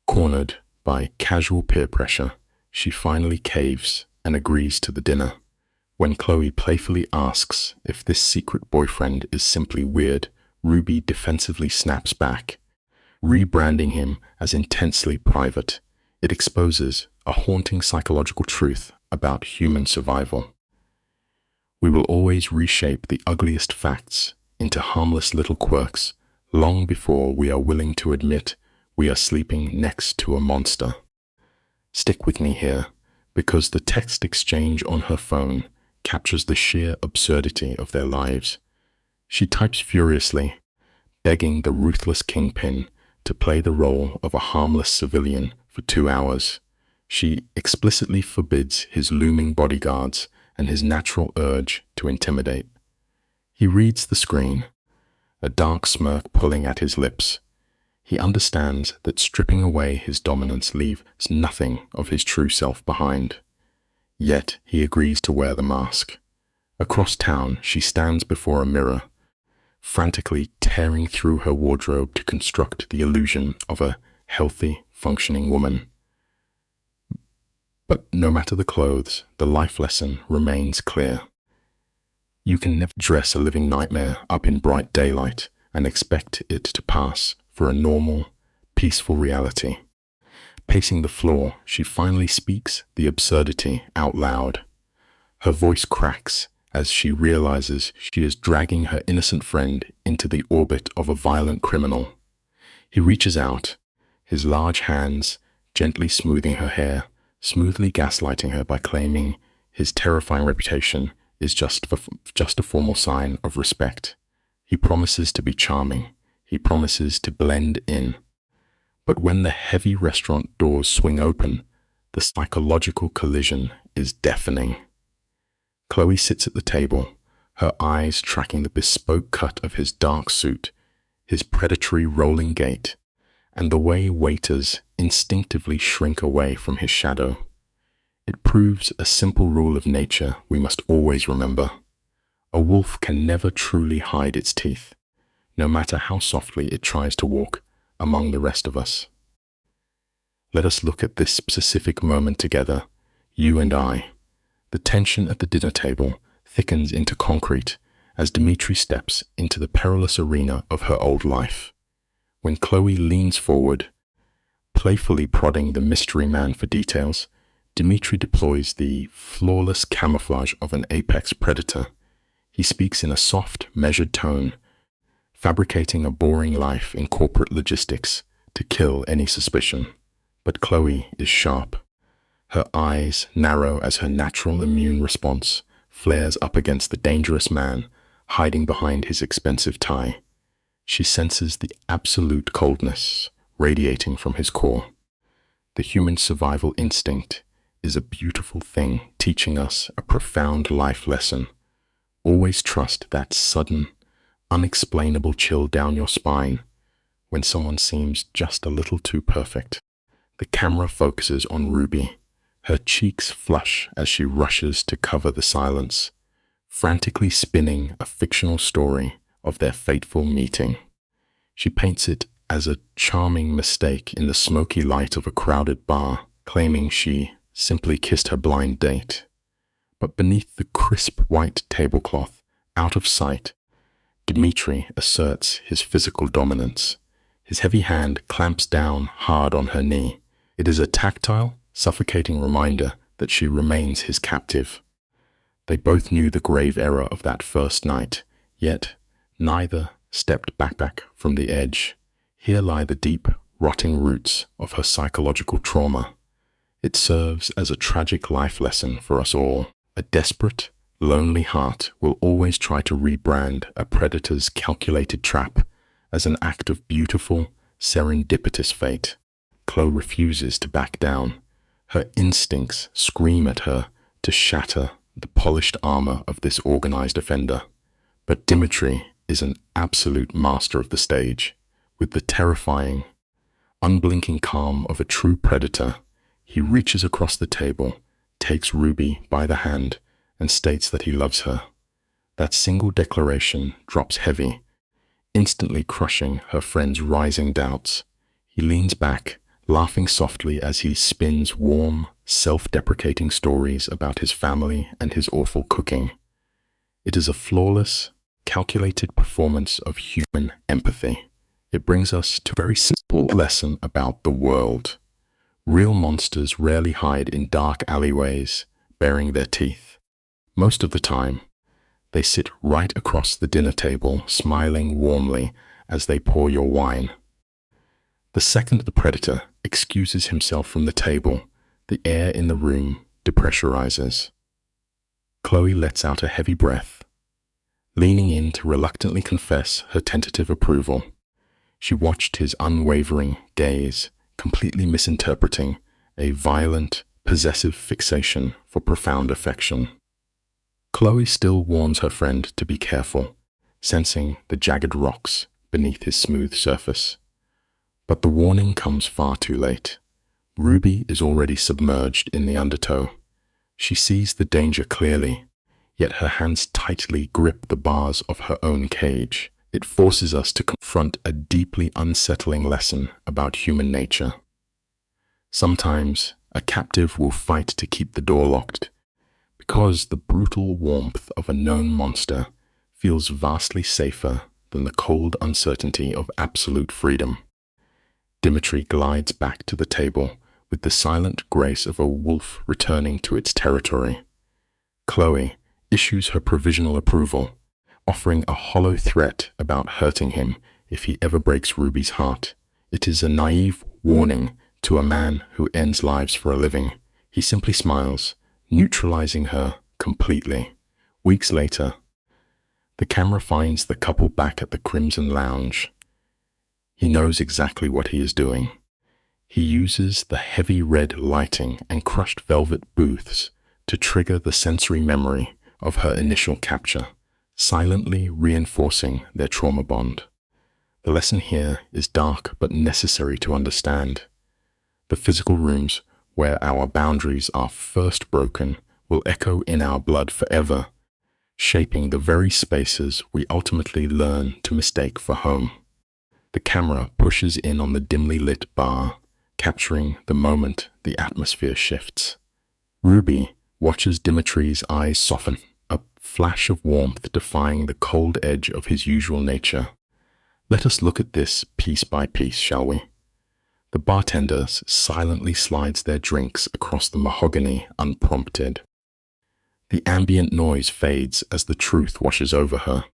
Cornered by casual peer pressure, she finally caves and agrees to the dinner. When Chloe playfully asks if this secret boyfriend is simply weird, Ruby defensively snaps back, rebranding him as intensely private. It exposes a haunting psychological truth about human survival. We will always reshape the ugliest facts into harmless little quirks long before we are willing to admit we are sleeping next to a monster. Stick with me here, because the text exchange on her phone captures the sheer absurdity of their lives. She types furiously, begging the ruthless kingpin to play the role of a harmless civilian for 2 hours. She explicitly forbids his looming bodyguards and his natural urge to intimidate. He reads the screen, a dark smirk pulling at his lips. He understands that stripping away his dominance leaves nothing of his true self behind. Yet he agrees to wear the mask. Across town, she stands before a mirror, frantically tearing through her wardrobe to construct the illusion of a healthy, functioning woman. But no matter the clothes, the life lesson remains clear. You can never dress a living nightmare up in bright daylight and expect it to pass for a normal, peaceful reality. Pacing the floor, she finally speaks the absurdity out loud. Her voice cracks as she realizes she is dragging her innocent friend into the orbit of a violent criminal. He reaches out, his large hands gently smoothing her hair, smoothly gaslighting her by claiming his terrifying reputation is just a formal sign of respect. He promises to be charming. He promises to blend in. But when the heavy restaurant doors swing open, the psychological collision is deafening. Chloe sits at the table, her eyes tracking the bespoke cut of his dark suit, his predatory rolling gait, and the way waiters instinctively shrink away from his shadow. It proves a simple rule of nature we must always remember. A wolf can never truly hide its teeth, no matter how softly it tries to walk among the rest of us. Let us look at this specific moment together, you and I. The tension at the dinner table thickens into concrete as Dimitri steps into the perilous arena of her old life. When Chloe leans forward, playfully prodding the mystery man for details, Dimitri deploys the flawless camouflage of an apex predator. He speaks in a soft, measured tone, fabricating a boring life in corporate logistics to kill any suspicion. But Chloe is sharp. Her eyes narrow as her natural immune response flares up against the dangerous man hiding behind his expensive tie. She senses the absolute coldness radiating from his core. The human survival instinct is a beautiful thing, teaching us a profound life lesson. Always trust that sudden, unexplainable chill down your spine when someone seems just a little too perfect. The camera focuses on Ruby. Her cheeks flush as she rushes to cover the silence, frantically spinning a fictional story of their fateful meeting. She paints it as a charming mistake in the smoky light of a crowded bar, claiming she simply kissed her blind date. But beneath the crisp white tablecloth, out of sight, Dimitri asserts his physical dominance. His heavy hand clamps down hard on her knee. It is a tactile, suffocating reminder that she remains his captive. They both knew the grave error of that first night, yet neither stepped back from the edge. Here lie the deep, rotting roots of her psychological trauma. It serves as a tragic life lesson for us all. A desperate, lonely heart will always try to rebrand a predator's calculated trap as an act of beautiful, serendipitous fate. Chloe refuses to back down. Her instincts scream at her to shatter the polished armor of this organized offender. But Dimitri is an absolute master of the stage. With the terrifying, unblinking calm of a true predator, he reaches across the table, takes Ruby by the hand, and states that he loves her. That single declaration drops heavy, instantly crushing her friend's rising doubts. He leans back, laughing softly as he spins warm, self-deprecating stories about his family and his awful cooking. It is a flawless, calculated performance of human empathy. It brings us to a very simple lesson about the world. Real monsters rarely hide in dark alleyways, baring their teeth. Most of the time, they sit right across the dinner table, smiling warmly as they pour your wine. The second the predator excuses himself from the table, the air in the room depressurizes. Chloe lets out a heavy breath, leaning in to reluctantly confess her tentative approval. She watched his unwavering gaze, completely misinterpreting a violent, possessive fixation for profound affection. Chloe still warns her friend to be careful, sensing the jagged rocks beneath his smooth surface. But the warning comes far too late. Ruby is already submerged in the undertow. She sees the danger clearly, yet her hands tightly grip the bars of her own cage. It forces us to confront a deeply unsettling lesson about human nature. Sometimes a captive will fight to keep the door locked, because the brutal warmth of a known monster feels vastly safer than the cold uncertainty of absolute freedom. Dimitri glides back to the table with the silent grace of a wolf returning to its territory. Chloe issues her provisional approval, offering a hollow threat about hurting him if he ever breaks Ruby's heart. It is a naive warning to a man who ends lives for a living. He simply smiles, neutralizing her completely. Weeks later, the camera finds the couple back at the Crimson Lounge. He knows exactly what he is doing. He uses the heavy red lighting and crushed velvet booths to trigger the sensory memory of her initial capture, silently reinforcing their trauma bond. The lesson here is dark but necessary to understand. The physical rooms where our boundaries are first broken will echo in our blood forever, shaping the very spaces we ultimately learn to mistake for home. The camera pushes in on the dimly lit bar, capturing the moment the atmosphere shifts. Ruby watches Dimitri's eyes soften, a flash of warmth defying the cold edge of his usual nature. Let us look at this piece by piece, shall we? The bartender silently slides their drinks across the mahogany unprompted. The ambient noise fades as the truth washes over her.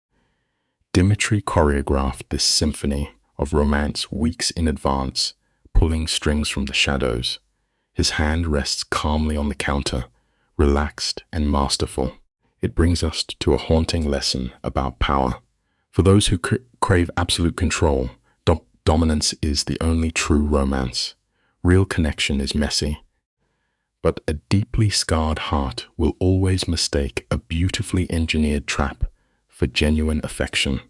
Dimitri choreographed this symphony of romance weeks in advance, pulling strings from the shadows. His hand rests calmly on the counter, relaxed and masterful. It brings us to a haunting lesson about power. For those who crave absolute control, dominance is the only true romance. Real connection is messy, but a deeply scarred heart will always mistake a beautifully engineered trap for genuine affection.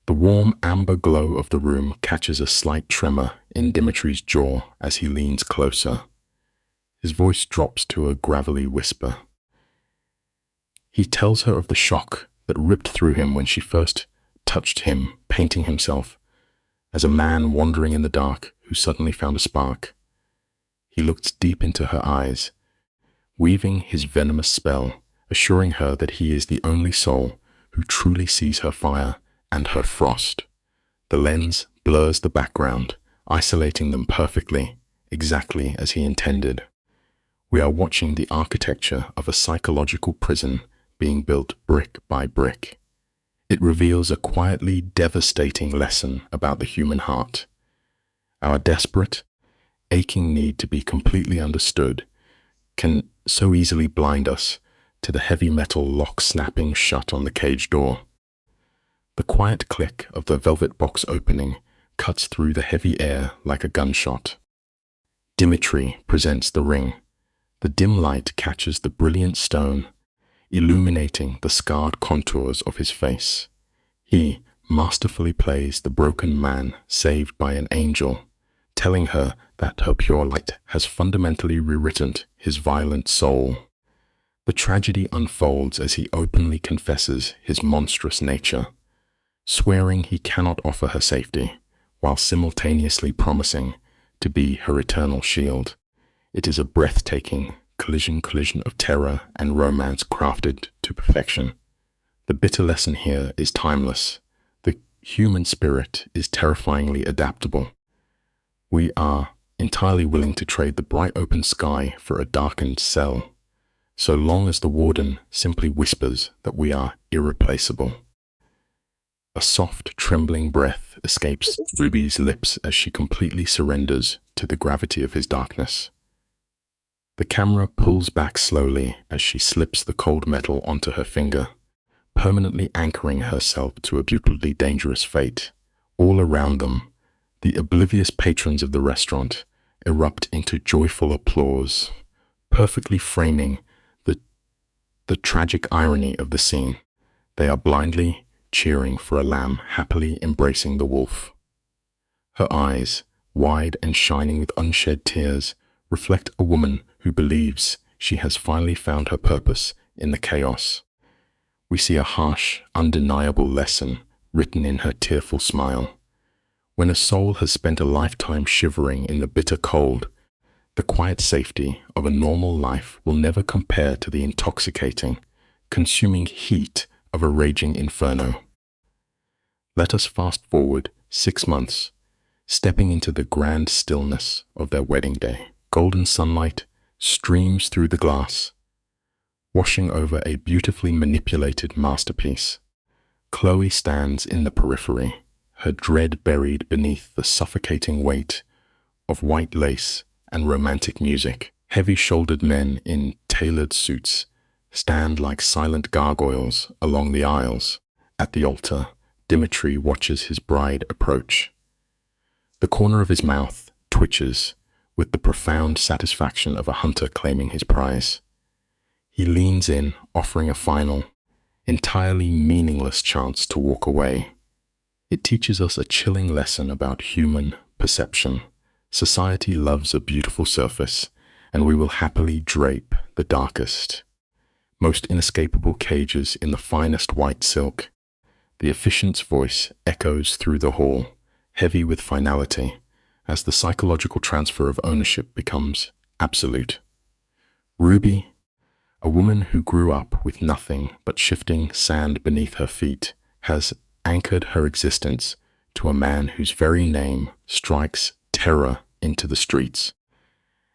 The warm amber glow of the room catches a slight tremor in Dimitri's jaw as he leans closer. His voice drops to a gravelly whisper. He tells her of the shock that ripped through him when she first touched him, painting himself as a man wandering in the dark who suddenly found a spark. He looked deep into her eyes, weaving his venomous spell, assuring her that he is the only soul who truly sees her fire and her frost. The lens blurs the background, isolating them perfectly, exactly as he intended. We are watching the architecture of a psychological prison being built brick by brick. It reveals a quietly devastating lesson about the human heart. Our desperate, aching need to be completely understood can so easily blind us to the heavy metal lock snapping shut on the cage door. The quiet click of the velvet box opening cuts through the heavy air like a gunshot. Dimitri presents the ring. The dim light catches the brilliant stone, illuminating the scarred contours of his face. He masterfully plays the broken man saved by an angel, telling her that her pure light has fundamentally rewritten his violent soul. The tragedy unfolds as he openly confesses his monstrous nature, swearing he cannot offer her safety, while simultaneously promising to be her eternal shield. It is a breathtaking collision of terror and romance crafted to perfection. The bitter lesson here is timeless. The human spirit is terrifyingly adaptable. We are entirely willing to trade the bright open sky for a darkened cell, so long as the warden simply whispers that we are irreplaceable. A soft, trembling breath escapes Ruby's lips as she completely surrenders to the gravity of his darkness. The camera pulls back slowly as she slips the cold metal onto her finger, permanently anchoring herself to a brutally dangerous fate. All around them, the oblivious patrons of the restaurant erupt into joyful applause, perfectly framing the tragic irony of the scene. They are blindly cheering for a lamb happily embracing the wolf. Her eyes, wide and shining with unshed tears, reflect a woman who believes she has finally found her purpose in the chaos. We see a harsh, undeniable lesson written in her tearful smile. When a soul has spent a lifetime shivering in the bitter cold, the quiet safety of a normal life will never compare to the intoxicating, consuming heat of a raging inferno. Let us fast forward 6 months, stepping into the grand stillness of their wedding day. Golden sunlight streams through the glass, washing over a beautifully manipulated masterpiece. Chloe stands in the periphery, her dread buried beneath the suffocating weight of white lace and romantic music. Heavy-shouldered men in tailored suits stand like silent gargoyles along the aisles. At the altar, Dimitri watches his bride approach. The corner of his mouth twitches with the profound satisfaction of a hunter claiming his prize. He leans in, offering a final, entirely meaningless chance to walk away. It teaches us a chilling lesson about human perception. Society loves a beautiful surface, and we will happily drape the darkest, most inescapable cages in the finest white silk. The officiant's voice echoes through the hall, heavy with finality, as the psychological transfer of ownership becomes absolute. Ruby, a woman who grew up with nothing but shifting sand beneath her feet, has anchored her existence to a man whose very name strikes terror into the streets.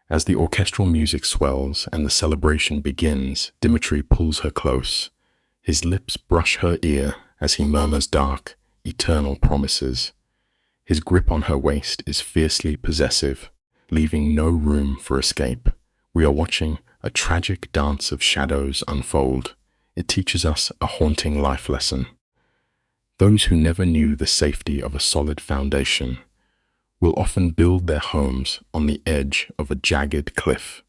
As the orchestral music swells and the celebration begins, Dimitri pulls her close. His lips brush her ear as he murmurs dark, eternal promises. His grip on her waist is fiercely possessive, leaving no room for escape. We are watching a tragic dance of shadows unfold. It teaches us a haunting life lesson. Those who never knew the safety of a solid foundation will often build their homes on the edge of a jagged cliff,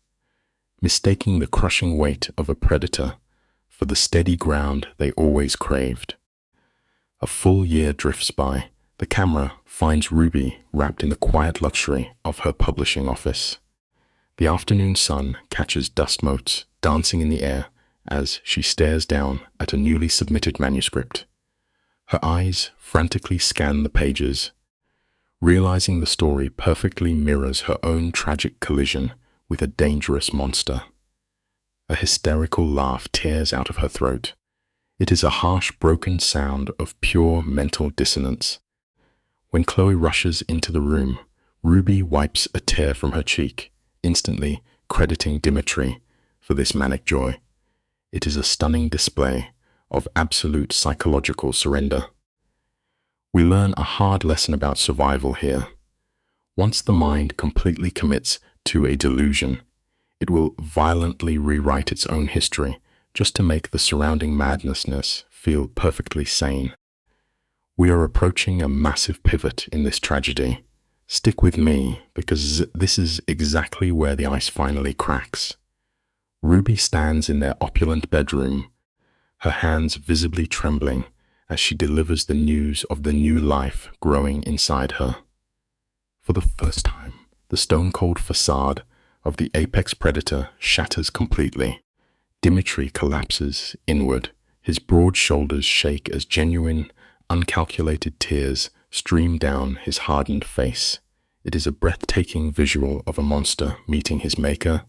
mistaking the crushing weight of a predator for the steady ground they always craved. A full year drifts by. The camera finds Ruby wrapped in the quiet luxury of her publishing office. The afternoon sun catches dust motes dancing in the air as she stares down at a newly submitted manuscript. Her eyes frantically scan the pages, realizing the story perfectly mirrors her own tragic collision with a dangerous monster. A hysterical laugh tears out of her throat. It is a harsh, broken sound of pure mental dissonance. When Chloe rushes into the room, Ruby wipes a tear from her cheek, instantly crediting Dimitri for this manic joy. It is a stunning display of absolute psychological surrender. We learn a hard lesson about survival here. Once the mind completely commits to a delusion, it will violently rewrite its own history just to make the surrounding madness feel perfectly sane. We are approaching a massive pivot in this tragedy. Stick with me, because this is exactly where the ice finally cracks. Ruby stands in their opulent bedroom, her hands visibly trembling as she delivers the news of the new life growing inside her. For the first time, the stone-cold facade of the apex predator shatters completely. Dimitri collapses inward, his broad shoulders shake as genuine, uncalculated tears stream down his hardened face. It is a breathtaking visual of a monster meeting his maker,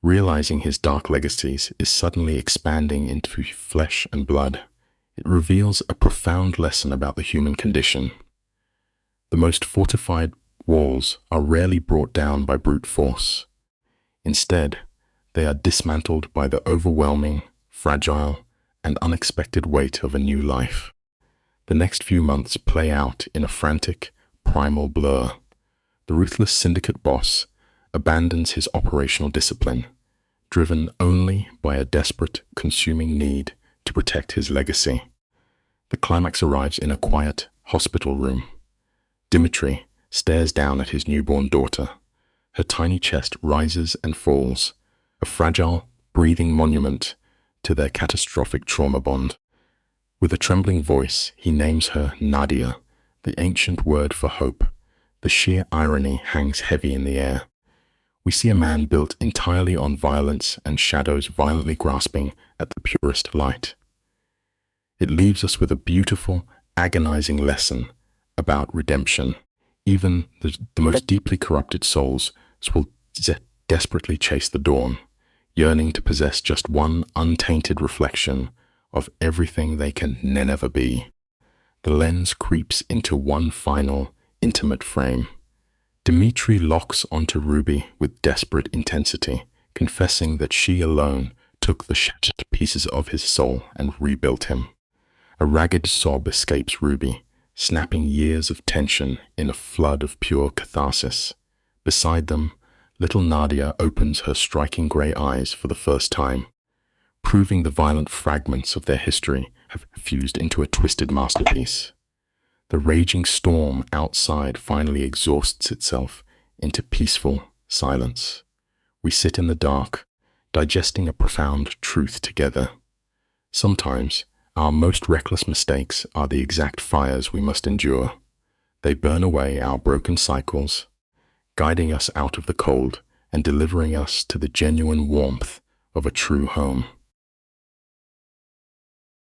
realizing his dark legacies is suddenly expanding into flesh and blood. It reveals a profound lesson about the human condition. The most fortified walls are rarely brought down by brute force. Instead, they are dismantled by the overwhelming, fragile, and unexpected weight of a new life. The next few months play out in a frantic, primal blur. The ruthless syndicate boss abandons his operational discipline, driven only by a desperate, consuming need to protect his legacy. The climax arrives in a quiet hospital room. Dimitri stares down at his newborn daughter. Her tiny chest rises and falls, a fragile, breathing monument to their catastrophic trauma bond. With a trembling voice, he names her Nadia, the ancient word for hope. The sheer irony hangs heavy in the air. We see a man built entirely on violence and shadows violently grasping at the purest light. It leaves us with a beautiful, agonizing lesson about redemption. Even the most deeply corrupted souls will desperately chase the dawn, yearning to possess just one untainted reflection of everything they can never be. The lens creeps into one final, intimate frame. Dimitri locks onto Ruby with desperate intensity, confessing that she alone took the shattered pieces of his soul and rebuilt him. A ragged sob escapes Ruby, snapping years of tension in a flood of pure catharsis. Beside them, little Nadia opens her striking grey eyes for the first time, proving the violent fragments of their history have fused into a twisted masterpiece. The raging storm outside finally exhausts itself into peaceful silence. We sit in the dark, digesting a profound truth together. Sometimes, our most reckless mistakes are the exact fires we must endure. They burn away our broken cycles, guiding us out of the cold and delivering us to the genuine warmth of a true home.